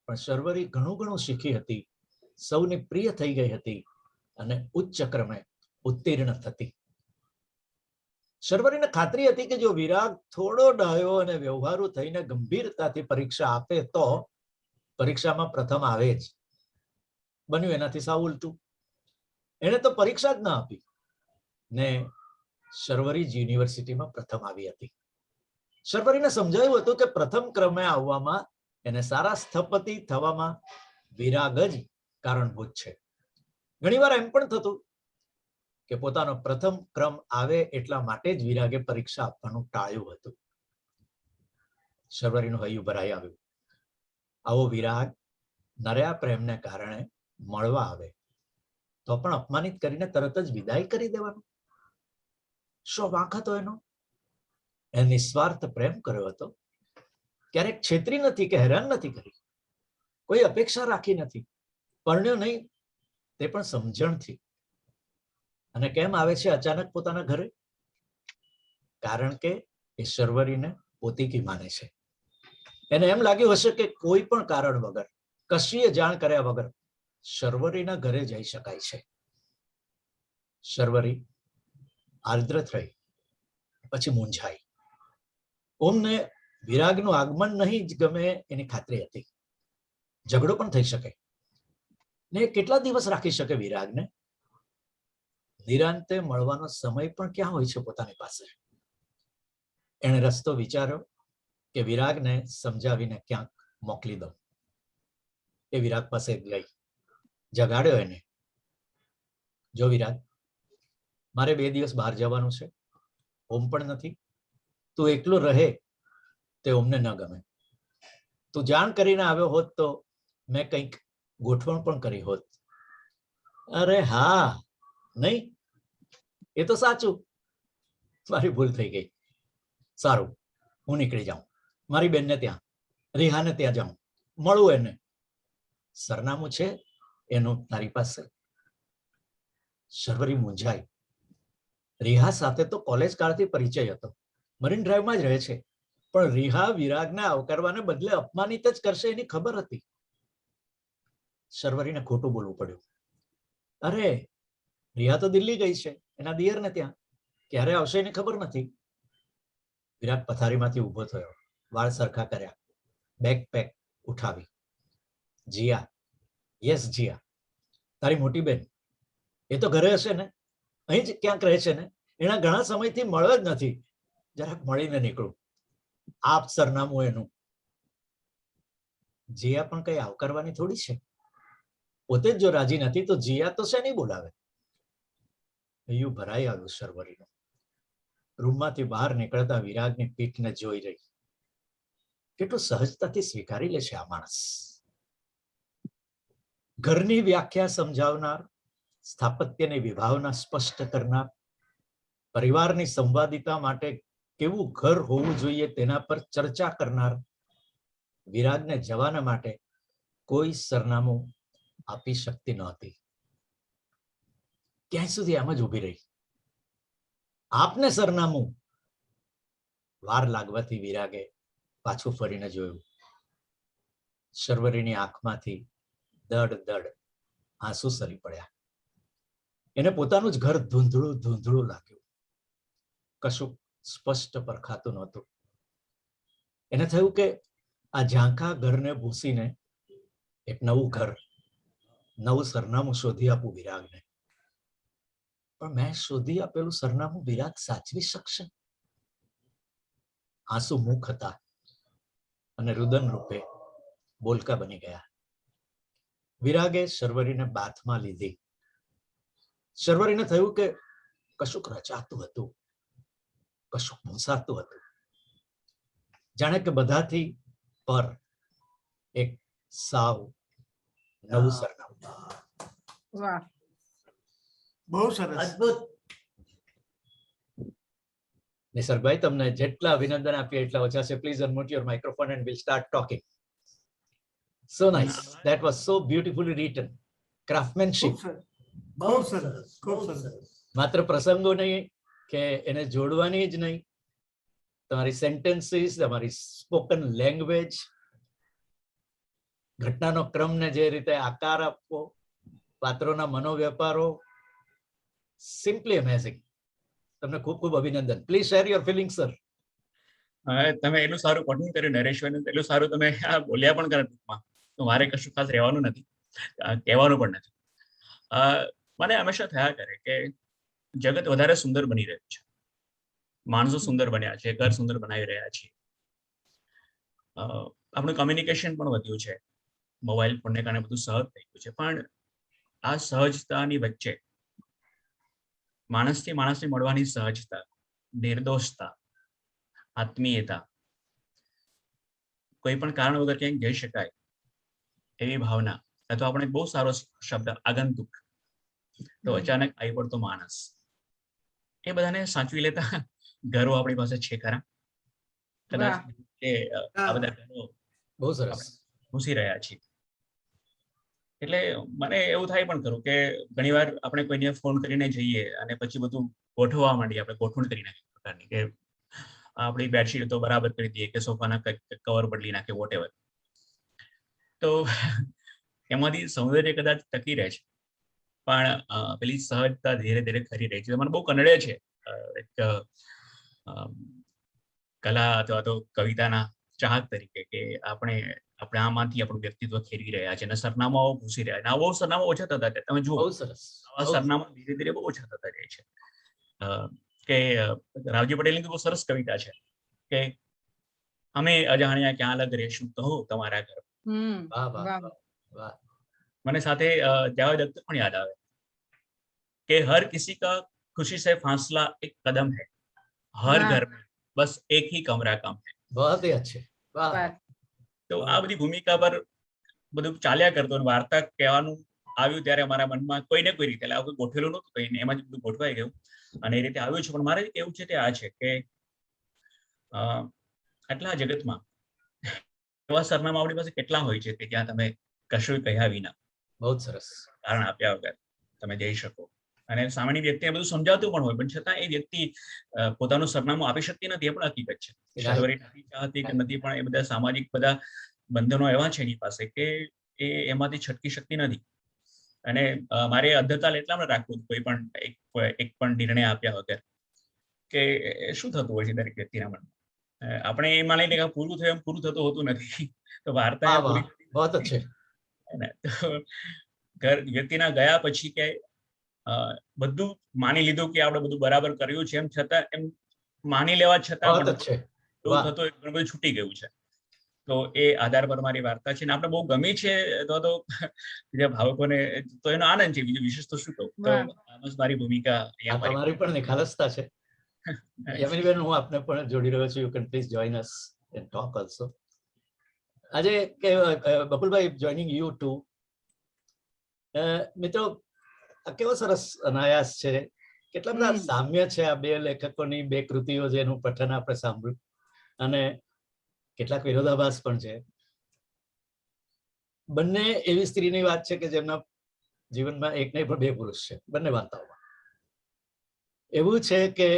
પણ શર્વરી ઘણું ઘણું શીખી હતી, સૌની પ્રિય થઈ ગઈ હતી અને ઉચ્ચ ક્રમે ઉત્તીર્ણ થતી. શર્વરીને ખાતરી હતી કે જો વિરાગ થોડો ડાયો અને વ્યવહારુ થઈને ગંભીરતાથી પરીક્ષા આપે તો પરીક્ષામાં પ્રથમ આવે જ. બન્યું એનાથી સાવ ઉલટું. એણે તો પરીક્ષા જ ના આપી ને શર્વરી જ યુનિવર્સિટીમાં પ્રથમ આવી હતી. શર્વરીને સમજાયું હતું કે પ્રથમ ક્રમે આવવામાં એને સારા સ્થપતિ થવામાં વિરાગ જ કારણભૂત છે. ઘણીવાર એમ પણ થતું કે પોતાનો પ્રથમ ક્રમ આવે એટલા માટે જ વિરાગે પરીક્ષા આપવાનું ટાળ્યું હતું. શર્વરીનું હૈયું ભરાઈ આવ્યું. આવો વિરાગ નર્યા પ્રેમને કારણે મળવા આવે તો પણ અપમાનિત કરીને તરત જ વિદાય કરી દેવાનો શો વાંક હતો એનો? એ નિસ્વાર્થ પ્રેમ કર્યો હતો. ક્યારેક છેતરી નથી કે હેરાન નથી કરી, કોઈ અપેક્ષા રાખી નથી. પરણ્યો નહીં તે પણ સમજણથી. અને કેમ આવે છે અચાનક પોતાના ઘરે? કારણ કે એ શર્વરીને પોતીકી માને છે. એને એમ લાગ્યું હશે કે કોઈ પણ કારણ વગર, કશીએ જાણ કર્યા વગર શર્વરીના ઘરે જઈ શકાય છે. શર્વરી આર્દ્ર થઈ પછી મૂંઝાઈ. ઓમને વિરાગનું આગમન નહીં જ ગમે એની ખાતરી હતી. ઝઘડો પણ થઈ શકે ને કેટલા દિવસ રાખી શકે વિરાગને? નિરાંતે મળવાનો સમય પણ ક્યાં હોય છે પોતાની પાસે? એણે રસ્તો વિચાર્યો કે વિરાગને સમજાવીને ક્યાંક મોકલી દઉં. એ વિરાગ પાસે ગઈ, જગાડ્યો એને. જો વિરાગ, મારે 2 દિવસ બહાર જવાનું છે, ઓમ પણ નથી, તું એકલો રહે તે ઓમને ન ગમે. તું જાણ કરીને આવ્યો હોત તો મેં કંઈક ગોઠવણ પણ કરી હોત. અરે હા, નહીં એ તો સાચું, મારી ભૂલ થઈ ગઈ. સારું, હું નીકળી જાઉં. મારી બેનને ત્યાં, રિહાને ત્યાં જાઉં, મળું એને. સરનામું છે એનું તારી પાસે? શર્વરી મૂંઝાઈ. રિહા સાથે તો કોલેજ કાળથી પરિચય હતો, મરીન ડ્રાઈવમાં જ રહે છે, પણ રિહા વિરાગને આવકારવાને બદલે અપમાનિત જ કરશે એની ખબર હતી. શર્વરીને ખોટું બોલવું પડ્યું. અરે, રિહા તો દિલ્હી ગઈ છે એના દિયરને ત્યાં, ક્યારે આવશે એની ખબર નથી. વિરાગ પથારીમાંથી ઊભો થયો, વાળ સરખા કર્યા, બેગ પેક ઉઠાવી. જીયા, યસ જીયા, તારી મોટી બેન, એ તો ઘરે હશે ને, અહીં જ ક્યાંક રહે છે ને? એના ઘણા સમયથી મળ્યો જ નથી, જરાક મળીને નીકળું. આપ સરનામું એનું. જીયા પણ કઈ આવકારવાની થોડી છે, પોતે જ જો રાજી નથી તો જીયા તો શેની બોલાવે? હૈયું ભરાઈ આવ્યું શર્વરીનું. રૂમમાંથી બહાર નીકળતા વિરાગની પીઠને જોઈ રહી. કેટલું સહજતાથી સ્વીકારી લે છે આ માણસ. ઘરની વ્યાખ્યા સમજાવનાર, સ્થાપત્યની વિભાવના સ્પષ્ટ કરનાર, પરિવારની સંવાદિતા માટે કેવું ઘર હોવું જોઈએ તેના પર ચર્ચા કરનાર વિરાગને જવાના માટે કોઈ સરનામું આપી શકતી નહોતી. ક્યાં સુધી આમ જ ઊભી રહી? આપને સરનામું. વાર લાગવાથી વિરાગે પાછું ફરીને જોયું. શર્વરીની આંખમાંથી દડ દડ આંસુ સરી પડ્યા. એને પોતાનું જ ઘર ધૂંધળું ધૂંધળું લાગ્યું. કશું સ્પષ્ટ પરખાતું નહોતું. એને થયું કે આ ઝાંખા ઘરને ભૂસીને એક નવું ઘર, નવું સરનામું શોધી આપું વિરાગને. પણ મેં શોધી આપેલું સરનામું વિરાગ સાચવી શકશે? આંસુ મુખ હતા અને રુદન રૂપે બોલકા બની ગયા. વિરાગે શર્વરીને બાથમાં લીધી. શર્વરીને થયું કે કશુંક રચાતું હતું, કશુંક મૂંઝાતું હતું. જાણે કે બધાથી પર એક સાવ નવું સરનામું. વાહ, બહુ સરસ. અદ્ભુત. નિસર્ગભાઈ, તમને જેટલા અભિનંદન આપીએ એટલા ઓછા છે. Please unmute your microphone and will start talking. So nice, that was so beautifully written. Craftsmanship. ખૂબ સરસ. બહુ ખૂબ સરસ, સરસ, બહુ ખૂબ સરસ. સરસ. માત્ર પ્રસંગો નહીં કે એને જોડવાની જ નહીં, તમારી સેન્ટેન્સીસ, તમારી સ્પોકન લેંગ્વેજ, ઘટનાનો ક્રમને જે રીતે આકાર આપવો, પાત્રોના મનોવ્યાપારો, સિમ્પલી અમેઝિંગ. તમને ખૂબ ખૂબ અભિનંદન. Please share your feeling sir. તમે એટલું સારું પઠન કર્યું નરેશભાઈ, એટલું સારું તમે બોલ્યા પણ કરે ટૂંકમાં, તો મારે કશું ખાસ રહેવાનું નથી, કહેવાનું પણ નથી. મને હંમેશા થયા કરે કે જગત વધારે સુંદર બની રહ્યું છે, માણસો સુંદર બન્યા છે, ઘર સુંદર બનાવી રહ્યા છે, આપણું કમ્યુનિકેશન પણ વધ્યું છે, મોબાઈલ ફોનને કારણે બધું સહજ થઈ ગયું છે. પણ આ સહજતાની વચ્ચે માણસથી માણસને મળવાની સહજતા, નિર્દોષતા, આત્મીયતા, કોઈ પણ કારણ વગર ક્યાંક જઈ શકાય એવી ભાવના, અથવા આપણે બહુ સારો શબ્દ આગંતુક, તો અચાનક આવી પડતો માણસ, એ બધાને સાચવી લેતા ઘરો આપણી પાસે છે ખરા? કદાચ આ બધા ઘરો બહુ સરસ. ઘૂસી રહ્યા છીએ. એટલે મને એવું થાય પણ ખરું કે ઘણીવાર આપણે કોઈને ફોન કરીને જઈએ અને પછી બધું ગોઠવવા માંડીએ, આપણે ગોઠવણ કરી નાખીએ પ્રકારની, કે આપણી બેડશીટ તો બરાબર કરી દઈએ, કે સોફાના કવર બદલી નાખીએ, વોટ એવર. તો એમાંથી સૌંદર્ય કદાચ ટકી રહે છે, પણ પેલી સહજતા ધીરે ધીરે ખરી રહી છે. મને બહુ કનડે છે. એક કલા અથવા તો કવિતાના ચાહક તરીકે કે આપણે આમાંથી આપણું વ્યક્તિત્વ ખેરવી રહ્યા છે અને સરનામાઓ ભૂસી રહ્યા છે. આ બહુ સરનામા ઓછા થતા જાય. તમે જુઓ બહુ સરસ. આવા સરનામા ધીરે ધીરે બહુ ઓછા થતા જાય છે. કે રાવજી પટેલની તો બહુ સરસ કવિતા છે કે અમે અજાણ્યા ક્યાં અલગ રહેશું કહો તમારા ઘર. વાહ વાહ વાહ. વાહ, વાહ. મને સાથે જાવેદ અખ્તર પણ યાદ આવે કે હર કિસી કા खुशी से फासला एक कदम है, हर वाह। घर में बस एक ही कमरा कम है. बहुत ही अच्छे. વાહ વાહ. તો આ બધી ભૂમિકા પર બધું ચાલ્યા કરતો અને વાર્તા કહેવાનું આવ્યું ત્યારે મારા મનમાં કોઈ ને કોઈ રીતે એટલે આવું ગોઠવેલું નહોતું કઈ, એમાં જ બધું ગોઠવાઈ ગયું અને એ રીતે આવ્યું છે. પણ મારે એવું છે તે આ છે કે આટલા જગતમાં એવા સરનામા આપણી પાસે કેટલા હોય છે કે જ્યાં તમે કશું કહ્યા વિના, બહુ જ સરસ. કારણ આપ્યા વગર તમે જઈ શકો. અને સામાન્ય વ્યક્તિને બધું સમજાવતું પણ હોય, પણ છતાં એ વ્યક્તિ પોતાનું સરનામું આપી શકતી નથી, એ પણ હકીકત છે. શર્વરી નથી ચાહતી કે નથી, પણ એ બધા સામાજિક બધા બંધનો એવા છે એની પાસે કે એ એમાંથી છટકી શકતી નથી. અને મારે અધ્ધતાલ એટલામાં રાખવું કોઈ પણ એક પણ નિર્ણય આપ્યા વગર કે શું થતું હોય છે દરેક વ્યક્તિના મનમાં. આપણે એ માની લઈએ કે પૂરું થયું, એમ પૂરું થતું હોતું નથી. તો વાર્તા પૂરી બહુ अच्छे. વ્યક્તિના ગયા પછી કે બધું માની લીધું કે આપણે બધું બરાબર કર્યું છે, એમ છતાં એમ માની લેવા છતાં बहुत પણ अच्छे. એવું થતું ઘણું બધું છૂટી ગયું છે. તો એ આધાર પર મારી વાર્તા છે ને આપણે બહુ ગમી છે તો બીજા ભાવકોને તો એનો આનંદ છે. બીજું વિશેષ તો શું કહું. તો મારી ભૂમિકા તમારી પણ નિખાલસતા છે. યમિનીબેન, હું આપને પણ જોડી રહ્યો છું. You can please join us and talk also. આજે કે બકુલભાઈ, જોઈનિંગ યુ ટુ. મિત્રો, આ કેવો સરસ અનાયાસ છે. કેટલા બધા સામ્ય છે આ બે લેખકોની બે કૃતિઓ જેનું પઠન આપણે સાંભળ્યું, અને કેટલાક વિરોધાભાસ પણ છે. બંને એવી સ્ત્રીની વાત છે કે જેમના જીવનમાં એક નહીં પણ બે પુરુષ છે બંને વાર્તાઓમાં. એવું છે કે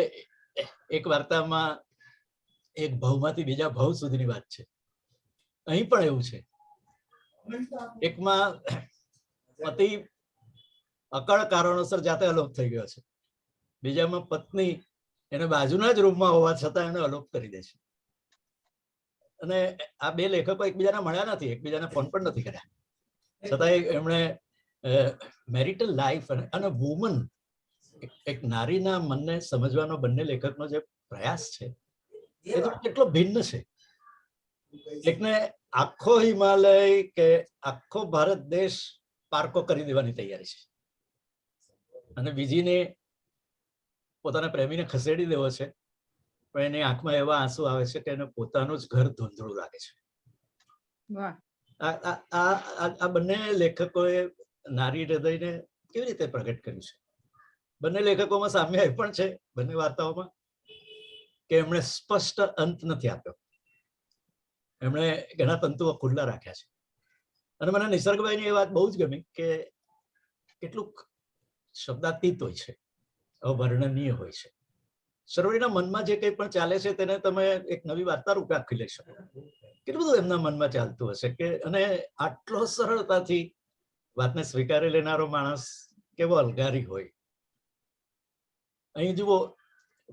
એક વાર્તામાં એક ભવમાંથી બીજા ભવ સુધીની વાત છે. અહીં પણ એવું છે. એકમાં પતિ અકળ કારણોસર જાતે અલોપ થઈ ગયો છે. બીજામાં પત્ની એને બાજુના જ રૂમમાં હોવા છતાં એને અલોપ કરી દે છે. અને આ બે લેખકો એકબીજાને મળ્યા નથી, એકબીજાને ફોન પણ નથી કર્યા, છતાં એમણે મેરિટલ લાઈફ અને વુમન, એક નારીના મનને સમજવાનો બંને લેખકનો જે પ્રયાસ છે એ તો કેટલો ભિન્ન છે. એકને આખો હિમાલય કે આખો ભારત દેશ પાર્કો કરી દેવાની તૈયારી છે, અને બીજીને પોતાના પ્રેમીને ખસેડી દેવો છે, પણ એની આંખમાં એવા આંસુ આવે છે કે એને પોતાનું જ ઘર ધૂંધળું લાગે છે. આ બંને લેખકોએ નારી હૃદયને કેવી રીતે પ્રગટ કર્યું છે. બંને લેખકોમાં સામ્ય એ પણ છે બંને વાર્તાઓમાં કે એમણે સ્પષ્ટ અંત નથી આપ્યો, એમણે ઘણા તંતુઓ ખુલ્લા રાખ્યા છે. અને મને નિસર્ગભાઈની એ વાત બહુ જ ગમી કે કેટલુંક શબ્દાતીત હોય છે, અવર્ણનીય હોય છે. શર્વરીના મનમાં જે કંઈ પણ ચાલે છે તેને તમે એક નવી વાર્તા રૂપે આખી લઈ શકો. કેટલું બધું એમના મનમાં ચાલતું હશે કે, અને આટલો સરળતાથી વાતને સ્વીકારી લેનારો માણસ કેવો અલગારી હોય. અહીં જુઓ,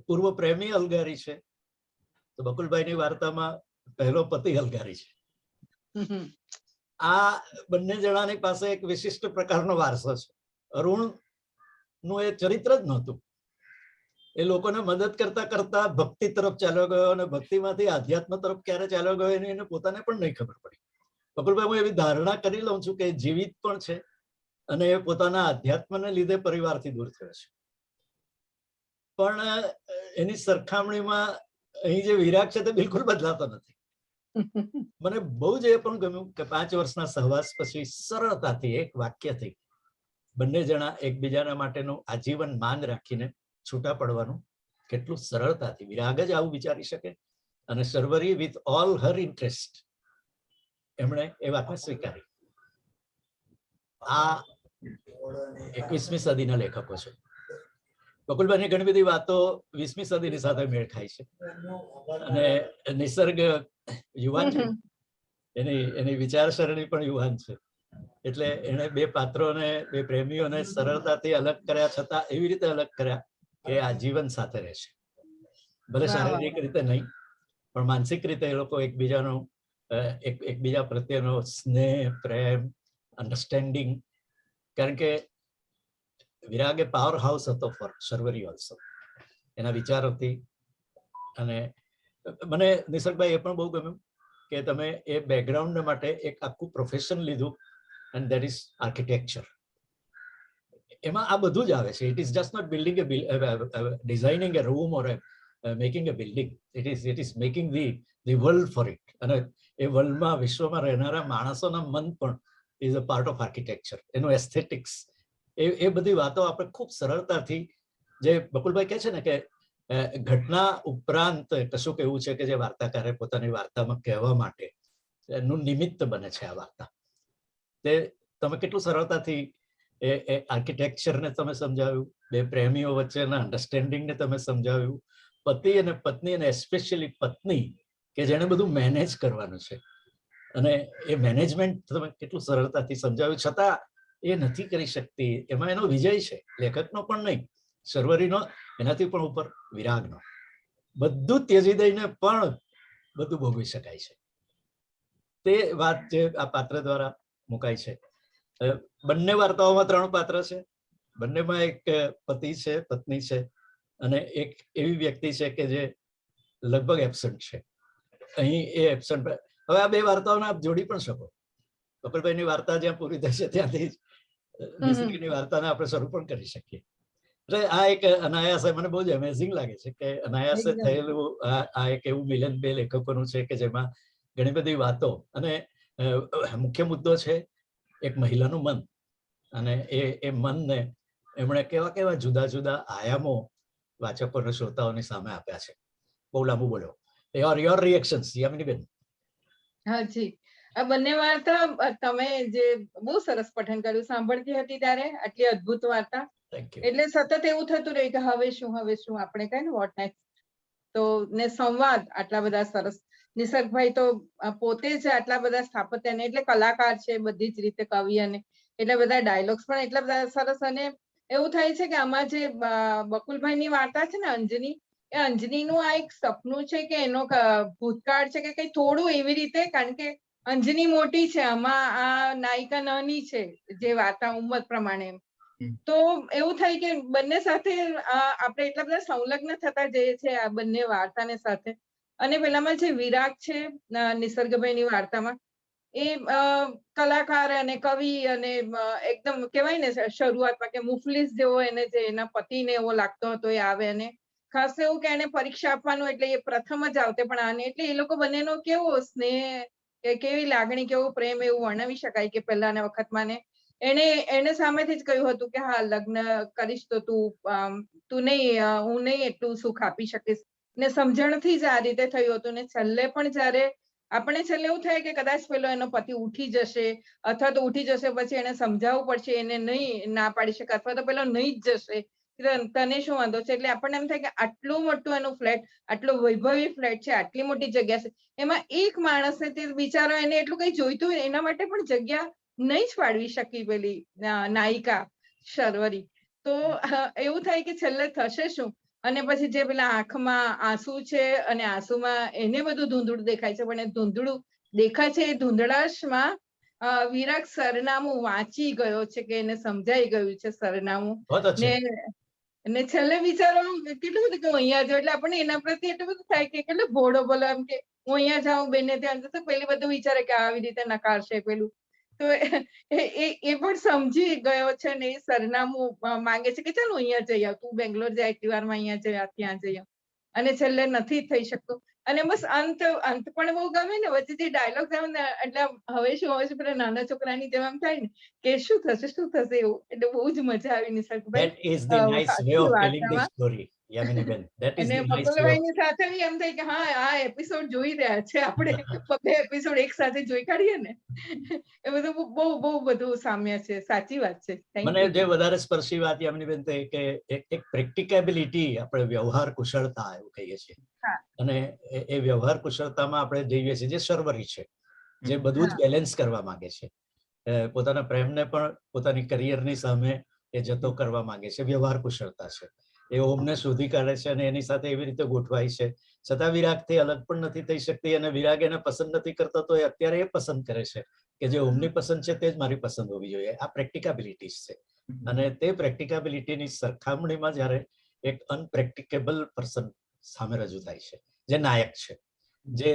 પૂર્વ પ્રેમી અલગારી છે, તો બકુલભાઈની વાર્તામાં પહેલો પતિ અલગારી છે. આ બંને જણાની પાસે એક વિશિષ્ટ પ્રકારનો વારસો છે. અરુણ નું એ ચરિત્ર જ નહોતું. એ લોકોને મદદ કરતા કરતા ભક્તિ તરફ ચાલ્યો ગયો, અને ભક્તિમાંથી આધ્યાત્મ તરફ ક્યારે ચાલ્યો ગયો એની એને પોતાને પણ નહીં ખબર પડી. બકુલભાઈ, હું એવી ધારણા કરી લઉં છું કે જીવિત પણ છે અને એ પોતાના આધ્યાત્મને લીધે પરિવારથી દૂર થયો છે. પણ એની સરખામણીમાં અહીં જે વિરાગ છે તે બિલકુલ બદલાતો નથી. મને બહુ જ એ પણ ગમ્યું કે 5 વર્ષના સહવાસ પછી સરળતાથી એક વાક્યથી બંને જણા એકબીજાના માટેનું આજીવન માન રાખીને છૂટા પડવાનું કેટલું સરળતાથી, વિરાગ જ આવું વિચારી શકે. અને શર્વરી વિથ ઓલ હર ઇન્ટરેસ્ટ એમણે એ વાતને સ્વીકારી. આ 21મી સદીના લેખકો છે. બકુલભાઈની ઘણી બધી વાતો 20મી સદીની સાથે મેળ ખાય છે, અને નિસર્ગ યુવાન છે, એની વિચારસરણી પણ યુવાન છે. એટલે એને બે પાત્રોને, બે પ્રેમીઓને સરળતાથી અલગ કર્યા છતાં એવી રીતે અલગ કર્યા કે આ જીવન સાથે રહેશે. ભલે વાહ, શારીરિક રીતે નહીં પણ માનસિક રીતે એ લોકો એકબીજાનો એકબીજા પ્રત્યેનો સ્નેહ, પ્રેમ, અન્ડરસ્ટેન્ડિંગ. કારણ કે વિરાગ એ પાવર હાઉસ હતો ફોર શર્વરી ઓલ્સો એના વિચારોથી. અને મને નિસર્ગભાઈ એ પણ બહુ ગમ્યું કે તમે એ બેકગ્રાઉન્ડ માટે એક આખું પ્રોફેશન લીધું એન્ડ દેટ ઇઝ આર્કિટેક્ચર. એમાં આ બધું જ આવે છે. It is just not building designing a room or making a building. It is making the world for it. અને એ વર્લ્ડમાં, વિશ્વમાં રહેનારા માણસોના મન પણ is a part of architecture. એનું એસ્થેટિક્સ, એ બધી વાતો આપણે ખૂબ સરળતાથી, જે બકુલભાઈ કહે છે ને કે ઘટના ઉપરાંત કશુંક એવું છે કે જે વાર્તાકારે પોતાની વાર્તામાં કહેવા માટે એનું નિમિત્ત બને છે આ વાર્તા. તે તમે કેટલું સરળતાથી એ આર્કિટેક્ચરને તમે સમજાવ્યું, બે પ્રેમીઓ વચ્ચેના અન્ડરસ્ટેન્ડિંગને તમે સમજાવ્યું, પતિ અને પત્ની, અને એસ્પેશિયલી પત્ની કે જેને બધું મેનેજ કરવાનું છે અને એ મેનેજમેન્ટ તમે કેટલું સરળતાથી સમજાવ્યું. છતાં એ નથી કરી શકતી. એમાં એનો વિજય છે, લેખકનો પણ નહીં, શર્વરીનો, એનાથી પણ ઉપર વિરાગનો. બધું ત્યજી દઈને પણ બધું ભોગવી શકાય છે. તે વાત જે આ પાત્ર દ્વારા મુકાય છે. બંને વાર્તાઓમાં 3 પાત્ર છે. બંનેમાં એક પતિ છે, પત્ની છે અને એક એવી વ્યક્તિ છે કે જે લગભગ એબસન્ટ છે. અહીં એ એબસન્ટ. હવે આ 2 વાર્તાઓને આપ જોડી પણ શકો. કપિલભાઈની વાર્તા જ્યાં પૂરી થઈ છે ત્યાંથી નિસર્ગની વાર્તાને આપણે શરૂ પણ કરી શકીએ. એટલે આ એક અનાયાસે, મને બહુ જ અમેઝિંગ લાગે છે કે અનાયાસે થયેલું આ એક એવું મિલન 2 લેખકોનું છે કે જેમાં ઘણી બધી વાતો, અને મુખ્ય મુદ્દો છે એક મહિલાનું મન. અને એ મનને એમણે કેવા કેવા જુદા જુદા આયામો વાચકો અને શ્રોતાઓની સામે આપ્યા છે. બહુ લાંબુ બોલ્યો. યોર રિએક્શન્સ યામિનીબેન. હાજી, આ બંને વાર્તા તમે જે બહુ સરસ પઠન કર્યું, સાંભળતી હતી ત્યારે આટલી અદ્ભુત વાર્તા. Thank you. એટલે સતત એવું થતું રહ્યું કે હવે શું આપણે કહીએ ને વોટ નેક્સ્ટ. તો ને સંવાદ આટલા બધા સરસ. નિસર્ગભાઈ તો પોતે જ આટલા બધા સ્થાપત્યને, એટલે કલાકાર છે બધી જ રીતે, કવિ, અને એટલે બધા ડાયલોગ્સ પણ એટલા બધા સરસ. અને એવું થાય છે કે આમાં જે બકુલભાઈની વાર્તા છે ને, અંજની, એ અંજનીનું આ એક સપનું છે કે એનો ભૂતકાળ છે કે કઈ થોડું એવી રીતે, કારણ કે અંજની મોટી છે, આમાં આ નાયિકા નાની છે જે વાર્તા ઉંમર પ્રમાણે. તો એવું થાય કે બંને સાથે આપણે એટલા બધા સંલગ્ન થતા જઈએ છીએ આ બંને વાર્તાને સાથે. અને પેલામાં જે વિરાગ છે નિસર્ગભાઈની વાર્તામાં, એ કલાકાર અને કવિ અને એકદમ કહેવાય ને શરૂઆતમાં કે મુફલીસ જેવો એને જે એના પતિને એવો લાગતો હતો એ આવે, અને ખાસ એવું કે એને પરીક્ષા આપવાનું, એટલે એ પ્રથમ જ આવતે પણ આને, એટલે એ લોકો બંનેનો કેવો સ્નેહ, કેવી લાગણી, કેવો પ્રેમ, એવું વર્ણવી શકાય કે પહેલાના વખતમાં. ને એને સામેથી જ કહ્યું હતું કે હા, લગ્ન કરીશ તો તું નહીં, હું નહીં એટલું સુખ આપી શકીશ. ને સમજણથી જ આ રીતે થયું હતું. ને છેલ્લે પણ જ્યારે આપણે છેલ્લે એવું થાય કે કદાચ પેલો એનો પતિ ઉઠી જશે, અથવા તો ઉઠી જશે પછી એને સમજાવવું પડશે, એને નહીં ના પાડી શકે, અથવા તો પેલો નહીં જ જશે, તને શું વાંધો છે. એટલે આપણને એમ થાય કે આટલું મોટું એનું ફ્લેટ, આટલો વૈભવી ફ્લેટ છે, આટલી મોટી જગ્યા છે, એમાં એક માણસને તે બિચારો એને એટલું કઈ જોઈતું હોય એના માટે પણ જગ્યા નહીં જ પાડવી શકી પેલી નાયિકા શર્વરી. તો એવું થાય કે છેલ્લે થશે શું. અને પછી જે પેલા આંખમાં આંસુ છે, અને આંસુમાં એને બધું ધૂંધળું દેખાય છે, પણ એ ધૂંધળું દેખાય છે, એ ધૂંધળાશમાં વિરાગ સરનામું વાંચી ગયો છે, કે એને સમજાઈ ગયું છે સરનામું. ને છેલ્લે બિચારો કેટલું બધું કે હું અહીંયા જાઉં, એટલે આપણને એના પ્રત્યે એટલું બધું થાય કે કેટલું ભોળો બોલો, એમ કે હું અહીંયા જાઉં બેને ત્યાં જતો, પેલી બધું વિચારે કે આવી રીતે નકારશે પેલું. તો એ પણ સમજી ગયો છે ને એ સરનામું માંગે છે કે ચાલ હું અહીંયા જઈ આવ, તું બેંગ્લોર જાય એટલી વારમાં અહીંયા જઈ આવ, ત્યાં જઈ આવ. અને છેલ્લે નથી થઈ શકતું. અને બસ અંત પણ બહુ ગમે ને, વચ્ચેથી ડાયલોગ આવે ને, એટલે હવે શું પેલા નાના છોકરાની જેમ એમ થાય ને કે શું થશે એવું. એટલે બહુ જ મજા આવી નિસર્ગભાઈ. That is the nice way of telling the story, Yamini-ben. That is અને the nice way of... બકુલભાઈની સાથે બી એમ થાય કે હા, આ એપિસોડ જોઈ રહ્યા છે આપણે, 2 એપિસોડ એક સાથે જોઈ કાઢીએ ને, એ બધું બહુ બધું સામ્ય છે. સાચી વાત છે. મને જે વધારે સ્પર્શી વાત યામિનીબેન થઈ કે એક પ્રેક્ટિકેબિલિટી, આપણે વ્યવહાર કુશળતા એવું કહીએ છીએ, અને એ વ્યવહાર કુશળતામાં આપણે જઈએ છીએ જે શર્વરી છે, જે બધું જ બેલેન્સ કરવા માંગે છે, પોતાના પ્રેમને પણ પોતાની કરિયરની સામે એ જતો કરવા માંગે છે. વ્યવહાર કુશળતા છે એ ઓમને શોધી કાઢે છે અને એની સાથે એવી રીતે ગોઠવાય છે, છતાં વિરાગથી અલગ પણ નથી થઈ શકતી અને વિરાગ એને પસંદ નથી કરતો તો એ અત્યારે એ પસંદ કરે છે કે જે ઓમની પસંદ છે તે જ મારી પસંદ હોવી જોઈએ. આ પ્રેક્ટિકાબિલિટીઝ છે અને તે પ્રેક્ટિકાબિલિટીની સરખામણીમાં જ્યારે એક અનપ્રેક્ટિકેબલ પર્સન સામે રજૂ થાય છે, જે નાયક છે, જે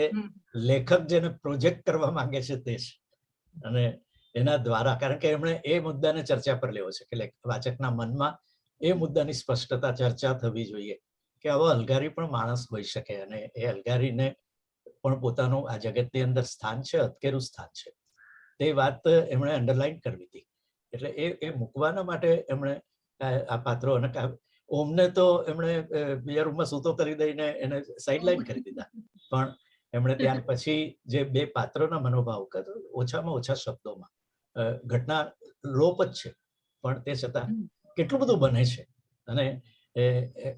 લેખક જેને પ્રોજેક્ટ કરવા માંગે છે તે છે. અને એના દ્વારા, કારણ કે એમણે એ મુદ્દાને ચર્ચા પર લેવો છે કે વાચકના મનમાં એ મુદ્દાની સ્પષ્ટતા ચર્ચા થવી જોઈએ કે આવો અલગારી પણ માણસ હોઈ શકે અને એ અલગારીને પણ પોતાનું આ જગતની અંદર સ્થાન છે, અતકેરું સ્થાન છે, તે વાત એમણે અંડરલાઈન કરવી હતી. એટલે એ મૂકવાના માટે એમણે આ પાત્રો, અને ઓમને તો એમણે બીજા રૂમમાં સૂતો કરી દઈને એને સાઇડલાઈન કરી દીધા, પણ એમણે ત્યાર પછી જે બે પાત્રોના મનોભાવ ઓછામાં ઓછા શબ્દોમાં, ઘટના લોપ જ છે પણ તે છતાં કેટલું બધું બને છે. અને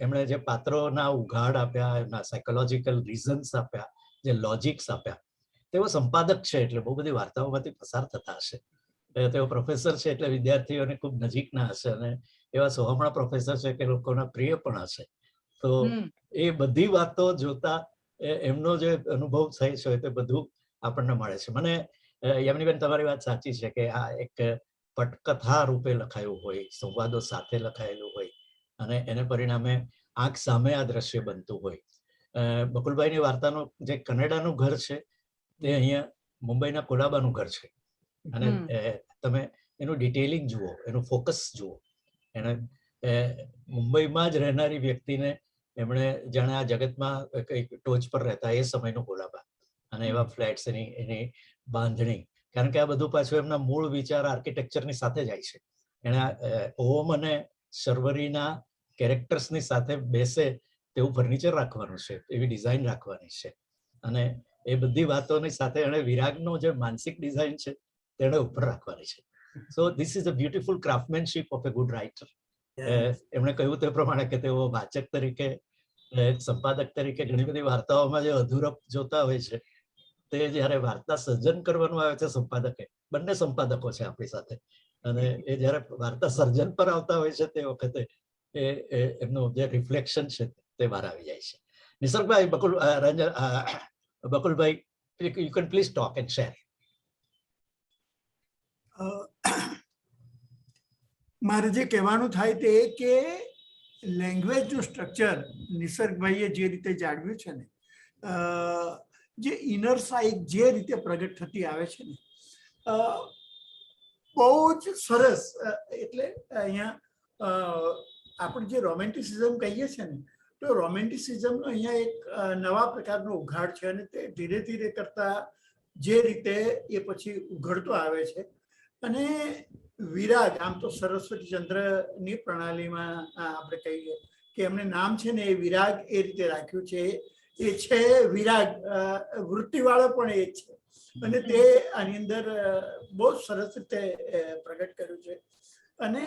એમણે જે પાત્રોના ઉઘાડ આપ્યા, એમના સાયકોલોજીકલ રીઝન્સ આપ્યા, જે લોજિક્સ આપ્યા, તેઓ સંપાદક છે એટલે બહુ બધી વાર્તાઓમાંથી પસાર થતા હશે. તેઓ પ્રોફેસર છે એટલે વિદ્યાર્થીઓને ખૂબ નજીકના હશે અને એવા સોહમણા પ્રોફેસર છે કે લોકોના પ્રિય પણ હશે. તો એ બધી વાતો જોતા એમનો જે અનુભવ થાય છે તે બધું આપણને મળે છે. મને યામિનીબેન, તમારી વાત સાચી છે કે આ એક પટકથા રૂપે લખાયું હોય, સંવાદો સાથે લખાયેલું હોય અને એને પરિણામે આંખ સામે આ દ્રશ્ય બનતું હોય. બકુલભાઈની વાર્તાનું જે કનેડાનું ઘર છે તે અહીંયા મુંબઈના કોલાબાનું ઘર છે અને તમે એનું ડિટેલિંગ જુઓ, એનું ફોકસ જુઓ. એને મુંબઈમાં જ રહેનારી વ્યક્તિને એમણે જાણે આ જગતમાં કઈક ટોચ પર રહેતા એ સમયનું કોલાબા અને એવા ફ્લેટ્સ, એની બાંધણી, કારણ કે આ બધું પાછું એમના મૂળ વિચાર આર્કિટેક્ચરની સાથે જાય છે. એને ઓમ અને શર્વરીના કેરેક્ટર્સની સાથે બેસે તેવું ફર્નિચર રાખવાનું છે, એવી ડિઝાઇન રાખવાની છે અને એ બધી વાતોની સાથે એને વિરાગનો જે માનસિક ડિઝાઇન છે તેને ઉપર રાખવાની છે. So this is a beautiful craftsmanship of a good writer. એમણે કહ્યું તે પ્રમાણે કે તેઓ વાચક તરીકે, સંપાદક તરીકે ઘણી બધી વાર્તાઓમાં જે અધૂરપ જોતા હોય છે તે જયારે વાર્તા સર્જન કરવાનું આવે છે સંપાદકે, બંને સંપાદકો છે આપણી સાથે, અને એ જયારે વાર્તા સર્જન પર આવતા હોય છે તે વખતે એમનું જે રિફ્લેક્શન છે તે બહાર આવી જાય છે. નિસર્ગભાઈ, Bakulbhai, you can please talk and share. મારે જે કહેવાનું થાય તે કે લેંગ્વેજનું સ્ટ્રક્ચર નિસર્ગભાઈએ જે રીતે જાળવ્યું છે ને, જે ઇનર સાઇડ જે રીતે પ્રગટ થતી આવે છે ને, બહુ જ સરસ. એટલે અહીંયા આપણે જે રોમેન્ટિસિઝમ કહીએ છીએ ને, તો રોમેન્ટિસિઝમનો અહીંયા એક નવા પ્રકારનો ઉઘાડ છે અને તે ધીરે ધીરે કરતા જે રીતે એ પછી ઉઘડતો આવે છે. અને વિરાગ, આમ તો સરસ્વતી ચંદ્રની પ્રણાલીમાં આપણે કહીએ કે એમને નામ છે ને એ વિરાગ એ રીતે રાખ્યું છે. એ છે વિરાગ, વૃત્તિવાળો પણ એ છે અને તે આની અંદર બહુ સરસ રીતે પ્રગટ કર્યું છે. અને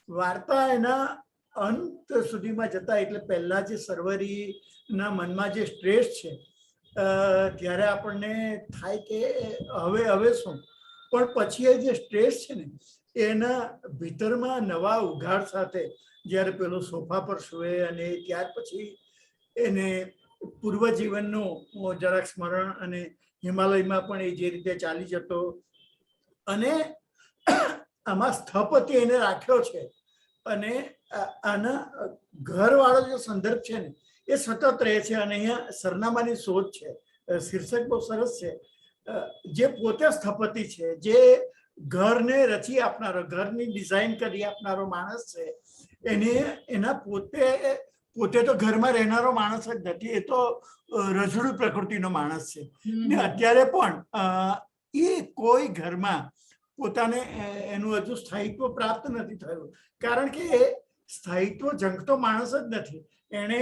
વાર્તા એના અંત સુધીમાં જતા, એટલે પહેલા જે સર્વરીના મનમાં જે સ્ટ્રેસ છે ત્યારે આપણને થાય કે હવે શું, પણ પછી એ જે સ્ટ્રેસ છે ને એના ભીતરમાં નવા ઉઘાડ સાથે જ્યારે પેલો સોફા પર સૂવે અને ત્યાર પછી એને પૂર્વજીવનનું જરાક સ્મરણ, અને હિમાલયમાં પણ એ જે રીતે ચાલી જતો, અને આમાં સ્થપતિ એને રાખ્યો છે અને આના ઘરવાળો જે સંદર્ભ છે ને એ સતત રહે છે. અને અહીંયા સરનામાની શોધ છે, શીર્ષક બહુ સરસ છે. જે પોતે સ્થપતિ છે, જે ઘરને રચી આપનારો, ઘરની ડિઝાઇન કરી આપનારો માણસ છે, એના પોતે તો ઘરમાં રહેનારો માણસ જ નથી, એ તો રજડું પ્રકૃતિનો માણસ છે. ને અત્યારે પણ એ કોઈ ઘરમાં પોતાને એનું હજુ સ્થાયિત્વ પ્રાપ્ત નથી થયું, કારણ કે એ સ્થાયિત્વ ઝંખતો માણસ જ નથી. એણે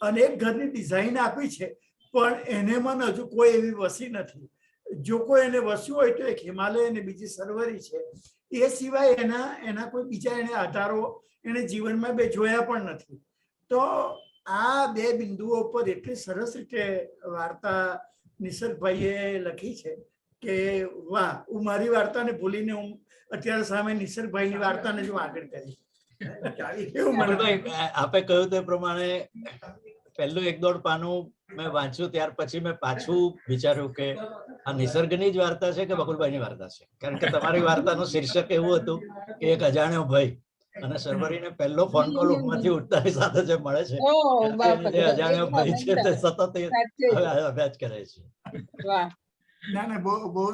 અનેક ઘરની ડિઝાઇન આપી છે પણ એને મન હજુ કોઈ એવી વસી નથી. જો કોઈ એને વસ્યું હોય તો એક હિમાલય અને બીજી સર્વરી છે. એ સિવાય એના કોઈ બીજા એને આધારો એને જીવનમાં બે જોયા પણ નથી. તો આ બે બિંદુઓ પર એટલી સરસ રીતે વાર્તા નિસર્ગભાઈએ લખી છે કે વાહ, હું મારી વાર્તાને ભૂલીને હું અત્યારે સામે નિસર્ગભાઈની વાર્તાને જો આગળ કરી. એવું મને ભાઈ, આપે કહ્યું તે પ્રમાણે પહેલું 1-1.5 પાનું મેં વાંચ્યું, ત્યાર પછી મેં પાછું વિચાર્યું કે આ નિસર્ગની જ વાર્તા છે કે બકુલભાઈની વાર્તા છે, કારણ કે તમારી વાર્તાનું શીર્ષક એવું હતું કે એક અજાણ્યો ભાઈ, અને સર્વરીને પહેલો ફોન કોલ ઊંઘમાંથી ઉઠતાની સાથે જે મળે છે ઓહ, કે બાપરે, જે અજાણ્યો એકદમ, ભાઈ છે તે એકદમ. સતત એ સાચે જ. અભ્યાસ કરે છે. વાહ. ના બહુ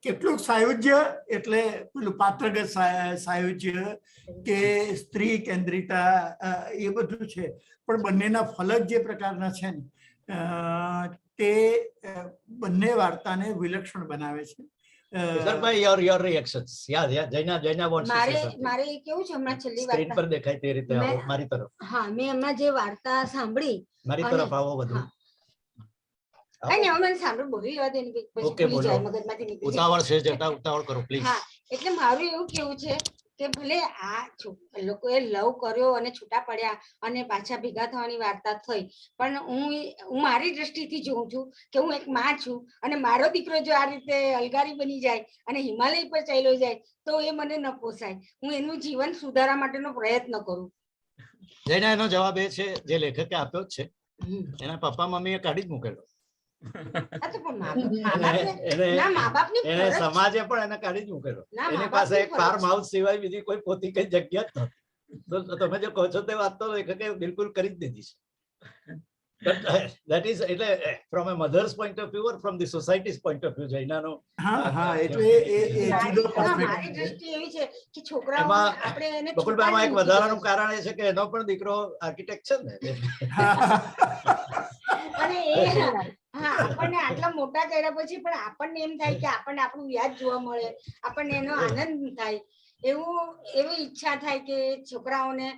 કેટલુંક સાયુજ્ય એટલે પેલું પાત્રગત સાયુજ્ય કે સ્ત્રી કેન્દ્રિતા એ બધું છે, પણ બંનેના ફલક જે પ્રકારના છે ને તે બંને વાર્તાને વિલક્ષણ બનાવે છે. નિસર્ગભાઈ, your reactions. Jaina wants to say મારે something. મારે કેવું છે, હમણાં છેલ્લી સ્ક્રીન વાર્તા પર દેખાય તે રીતે આવો, મેં- મારી તરફ હા, મેં હમણાં જે વાર્તા સાંભળી, મારી અને- તરફ આવો બધું. હા. કઈ નહીં, હવે મને સાંભળ બોલી લેવા દે ને, પછી ઓકે, ભૂલી જાય, બોલો. મગજમાંથી નીકળી જાય. ઉતાવળ છે જતા ઉતાવળ કરો પ્લીઝ. હા, એટલે મારું એવું કેવું છે કે ભલે આ લોકોએ લવ કર્યો અને છૂટા પડ્યા અને પાછા ભેગા થવાની વાર્તા થઈ, પણ હું મારી દ્રષ્ટિથી જોઉં છું કે હું એક માં છું, અને મારો દીકરો જો આ રીતે અલગારી બની જાય અને હિમાલય પર ચાલ્યો જાય તો એ મને ન પોસાય. હું એનું જીવન સુધારવા માટેનો પ્રયત્ન કરું. જૈના એનો જવાબ એ છે જે લેખકે આપ્યો જ છે, હમ. એના પપ્પા મમ્મીએ કાઢી જ મૂકેલો. આ તો પણ મા બાપની એને ફરજ છે. સમાજે પણ એને કાઢી જ મૂકેલો. ના, એની મા પાસે બાપની એક ફરજ ફાર્મ છે. હાઉસ સિવાય બીજી કોઈ પોતી કઈ જગ્યા જ નથી. તો તમે જે કહો છો તે વાત તો લેખકે બિલકુલ કરી જ દીધી છે. But that is, એટલે from a mother's point of view or from the society's point of view, જૈનાનો હા એટલે એ જુદો મારી perspective છે. દ્રષ્ટિ એવી છે કે છોકરાઓ એમાં આપણે એને બકુલભાઈ, આમાં એક છૂટા વધારાનું નથી કારણ એ છે કે એનો પણ દીકરો આર્કિટેક્ટ છે ને. અને એ હા, આપણને આટલા મોટા કર્યા પછી પણ આપણને એમ થાય કે આપણને આપણું વ્યાજ જોવા મળે, આપણને એનો આનંદ થાય, એવી ઈચ્છા થાય કે છોકરાઓને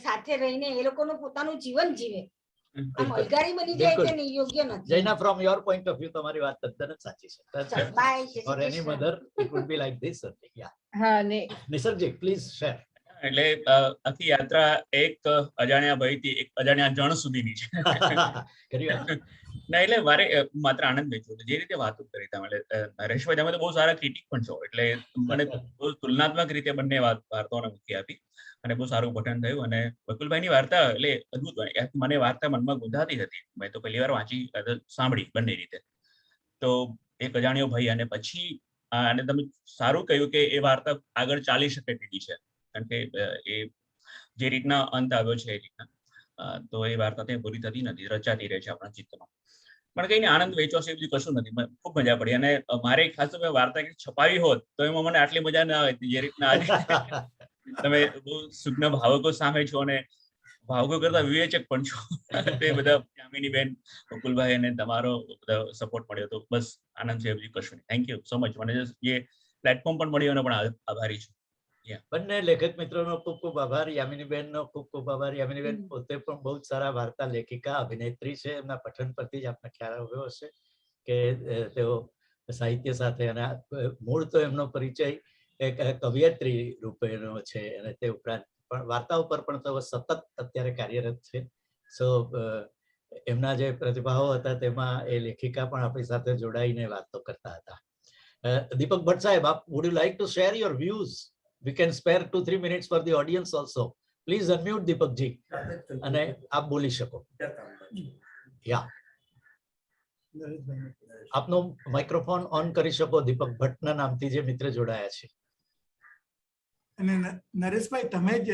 સાથે રહીને એ લોકોનું પોતાનું જીવન જીવે. આમ અલગારી બની જાય કે નહીં, યોગ્ય નથી. જૈના, from your point of view તમારી વાત તદ્દન જ સાચી છે. ચાલો, bye. For any mother it would be like this only. Yeah. હા ને નિસર્ગજી, please share. એટલે આખી યાત્રા એક અજાણ્યા ભયથી એક અજાણ્યા જણ સુધીની છે. કરી વાત. ના, એટલે મારે માત્ર આનંદ વેચવો જે રીતે વાતો કરી તમે, નરેશભાઈ, તમે તો બહુ સારા ક્રિટિક પણ છો, એટલે મને બહુ તુલનાત્મક રીતે બંને વાર્તાઓને મૂકી આપી અને બહુ સારું પઠન થયું. અને બકુલભાઈની વાર્તા એટલે અદભુત બની. મને વાર્તા મનમાં ગુંધાતી હતી, મેં તો પહેલી વાર વાંચી, સાંભળી બંને રીતે. તો એક અજાણ્યો ભાઈ, અને પછી અને તમે સારું કહ્યું કે એ વાર્તા આગળ ચાલી શકે તેવી છે, કારણ કે એ જે રીતના અંત આવ્યો છે એ રીતના, તો એ વાર્તા ત્યાં પૂરી થતી નથી, રચાતી રહે છે આપણા ચિત્તમાં. પણ કઈ આનંદ વેચો છે, બીજું કશું નથી. ખૂબ મજા પડી. અને મારે ખાસ તો વાર્તા છપાવી હોત તો એમાં મને આટલી મજા ના આવી જે રીતના આજે તમે બહુ સૂક્ષ્મ ભાવકો સામે છો અને ભાવકો કરતા વિવેચક પણ છો. તે બધા યામિનીબેન, બકુલભાઈ અને તમારો બધા સપોર્ટ મળ્યો, તો બસ આનંદ છે, બીજું કશું નહીં. Thank you so much. મને જે પ્લેટફોર્મ પણ મળ્યો એનો પણ આભારી છું. બંને લેખક મિત્રોનો ખૂબ ખૂબ આભાર. યામિનીબેનનો ખૂબ ખૂબ આભાર. યામિનીબેન પોતે પણ બહુ સારા વાર્તા લેખિકા, અભિનેત્રી છે. એમના પઠન પરથી જ આપને ખ્યાલ આવ્યો હશે કે તેઓ સાહિત્ય સાથે, અને મૂળ તો એમનો પરિચય એક કવિયત્રી રૂપેનો છે, અને તે ઉપરાંત પણ વાર્તા ઉપર પણ તેઓ સતત અત્યારે કાર્યરત છે. સો એમના જે પ્રતિભાવો હતા તેમાં એ લેખિકા પણ આપણી સાથે જોડાઈને વાતો કરતા હતા. દીપક ભટ્ટ સાહેબ, would you like to share your views? We can spare 2-3 minutes for the audience also. Please unmute Deepak ji અને આપ બોલી શકો. યા, આપનો માઇક્રોફોન ઓન કરી શકો દીપક ભટ્ટના નામથી જે મિત્ર જોડાયા છે. અને નરેશભાઈ, તમે જ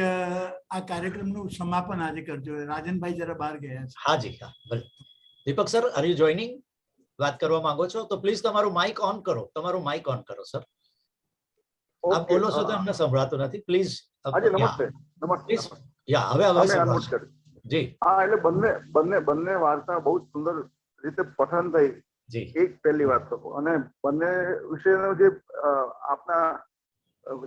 આ કાર્યક્રમનું સમાપન આજે કરજો. રાજનભાઈ જરા બહાર ગયા છે. હા જી, હા, ભલે. દીપક સર, આર યુ જોઈનિંગ? વાત કરવા માંગો છો તો પ્લીઝ તમારું માઇક ઓન કરો. તમારું માઇક ઓન કરો સર. આપ બોલો છો તો અમને સંભળાતું નથી. પ્લીઝ. નમસ્તે. યા, હવે સંભળાશે. જી હા, એટલે બંને વાર્તા બહુ સુંદર રીતે પઠન થઈ. જી, એક પહેલી વાત તો, અને બંને વિશેનો જે આપના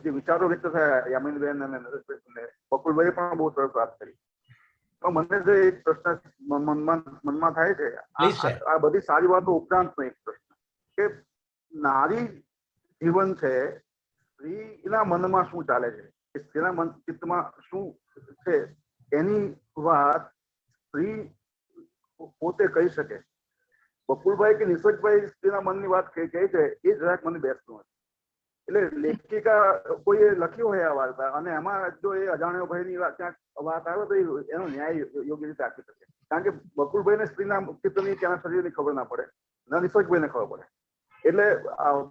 જે વિચારો વ્યક્ત થયા, યામિનીબેન અને નરેશભાઈ, બકુલભાઈ પણ બહુ સરસ વાત કરી. પણ મને જે એક પ્રશ્ન મનમાં થાય છે, આ બધી સારી વાતો ઉપરાંતનો એક પ્રશ્ન કે નારી જીવન છે, સ્ત્રીના મનમાં શું ચાલે છે, સ્ત્રીના ચિત્તમાં શું છે, એની વાત સ્ત્રી પોતે કહી શકે. બકુલભાઈ કે નિસર્ગભાઈ સ્ત્રીના મનની વાત કહે છે, એ જરાક મને બેસતું નથી. એટલે લેખિકા કોઈએ લખ્યું હોય આ વાર્તા અને એમાં જો એ અજાણ્યો ભાઈની ક્યાંક વાત આવે તો એનો ન્યાય યોગ્ય રીતે આપી શકે, કારણ કે બકુલભાઈને સ્ત્રીના ચિત્રની ત્યાંના શરીરની ખબર ના પડે, ના નિશોકભાઈને ખબર પડે. એટલે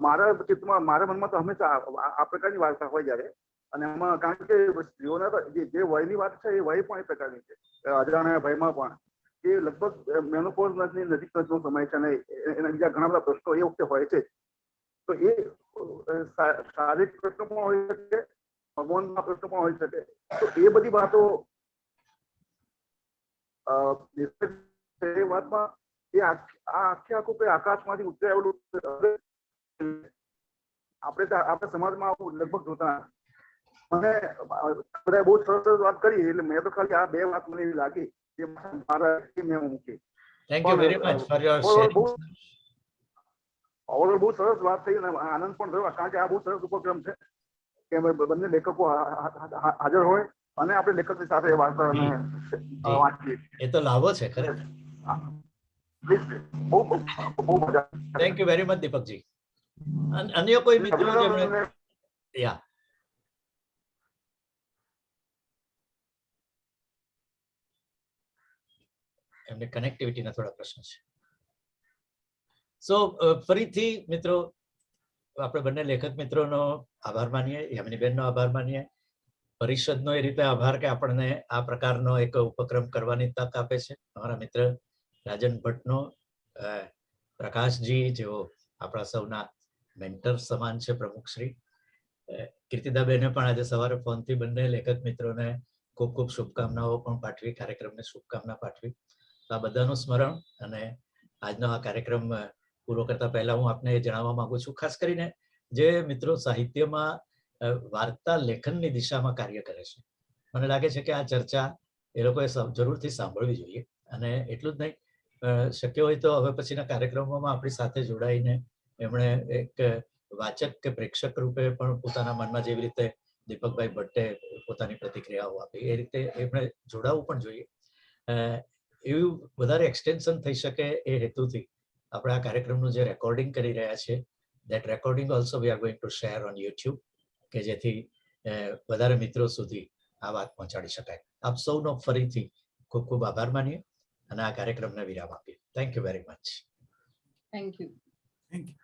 મારા ચિત્તમાં, મારા મનમાં તો હંમેશા આ પ્રકારની વાર્તા હોય જ્યારે, અને એમાં કારણ કે સ્ત્રીઓના તો જે વયની વાત છે એ વય પણ એ પ્રકારની છે, અજાણ્યા ભયમાં પણ એ લગભગ મેનોપોઝની નજીકનો સમય છે અને એના બીજા ઘણા બધા પ્રશ્નો એ વખતે હોય છે. તો એ શારીરિક પ્રશ્નો પણ હોઈ શકે, ભગવાનના પ્રશ્નો પણ હોઈ શકે. તો એ બધી વાતો એ વાતમાં એ આખે આખું કઈ આકાશમાંથી ઉતરી આવેલું આપણે સમાજમાં આવું લગભગ જોતા. મને બધા બહુ સરસ વાત કરી, એટલે મેં તો ખાલી આ 2 વાત મને એવી લાગી જે મારા મેં મૂકી. Thank you very much for your sharing. Overall બહુ સરસ વાત થઈ અને આનંદ પણ થયો, કારણ કે આ બહુ સરસ ઉપક્રમ છે કે બંને લેખકો હાજર હોય અને આપણે લેખકની સાથે વાર્તા વાંચીએ. એ તો લાવો છે ખરેખર. બહુ મજા. Thank you very much Deepakji. અન્ય કોઈ મિત્રો જેમણે યા એમને કનેક્ટિવિટીના થોડા પ્રશ્નો છે. સો ફરીથી મિત્રો આપણે બંને લેખક મિત્રોનો આભાર માનીએ, યામિનીબેનનો આભાર માનીએ, પરિષદનો એ રીતે આભાર કે આપણને આ પ્રકારનો એક ઉપક્રમ કરવાની તક આપે છે. અમારા મિત્ર રાજન ભટ્ટનો, પ્રકાશજી જેઓ આપણા સૌના મેન્ટર સમાન છે, પ્રમુખશ્રી કીર્તિદાબેને પણ આજે સવારે ફોનથી બંને લેખક મિત્રોને ખૂબ ખૂબ શુભકામનાઓ પણ પાઠવી, કાર્યક્રમને શુભકામના પાઠવી. આ બધાનું સ્મરણ અને આજનો આ કાર્યક્રમ પૂરો કરતા પહેલા હું આપને જણાવવા માંગુ છું, ખાસ કરીને જે મિત્રો સાહિત્યમાં વાર્તા લેખનની દિશામાં કાર્ય કરે છે, મને લાગે છે કે આ ચર્ચા એ લોકોએ જરૂરથી સાંભળવી જોઈએ. અને એટલું જ નહીં, શક્ય હોય તો હવે પછીના કાર્યક્રમોમાં આપણી સાથે જોડાઈને એમણે એક વાચક કે પ્રેક્ષક રૂપે પણ પોતાના મનમાં જેવી રીતે દીપકભાઈ ભટ્ટે પોતાની પ્રતિક્રિયાઓ આપી એ રીતે એમણે જોડાવવું પણ જોઈએ. એવું વધારે એક્સટેન્શન થઈ શકે એ હેતુથી આપણે આ કાર્યક્રમનું જે રેકોર્ડિંગ કરી રહ્યા છીએ, that recording also we are going to share on YouTube, કે જેથી વધારે મિત્રો સુધી આ વાત પહોંચાડી શકાય. આપ સૌનો ફરીથી ખૂબ ખૂબ આભાર માનીએ અને આ કાર્યક્રમને વિરામ આપીએ. Thank you very much. Thank you. Thank you.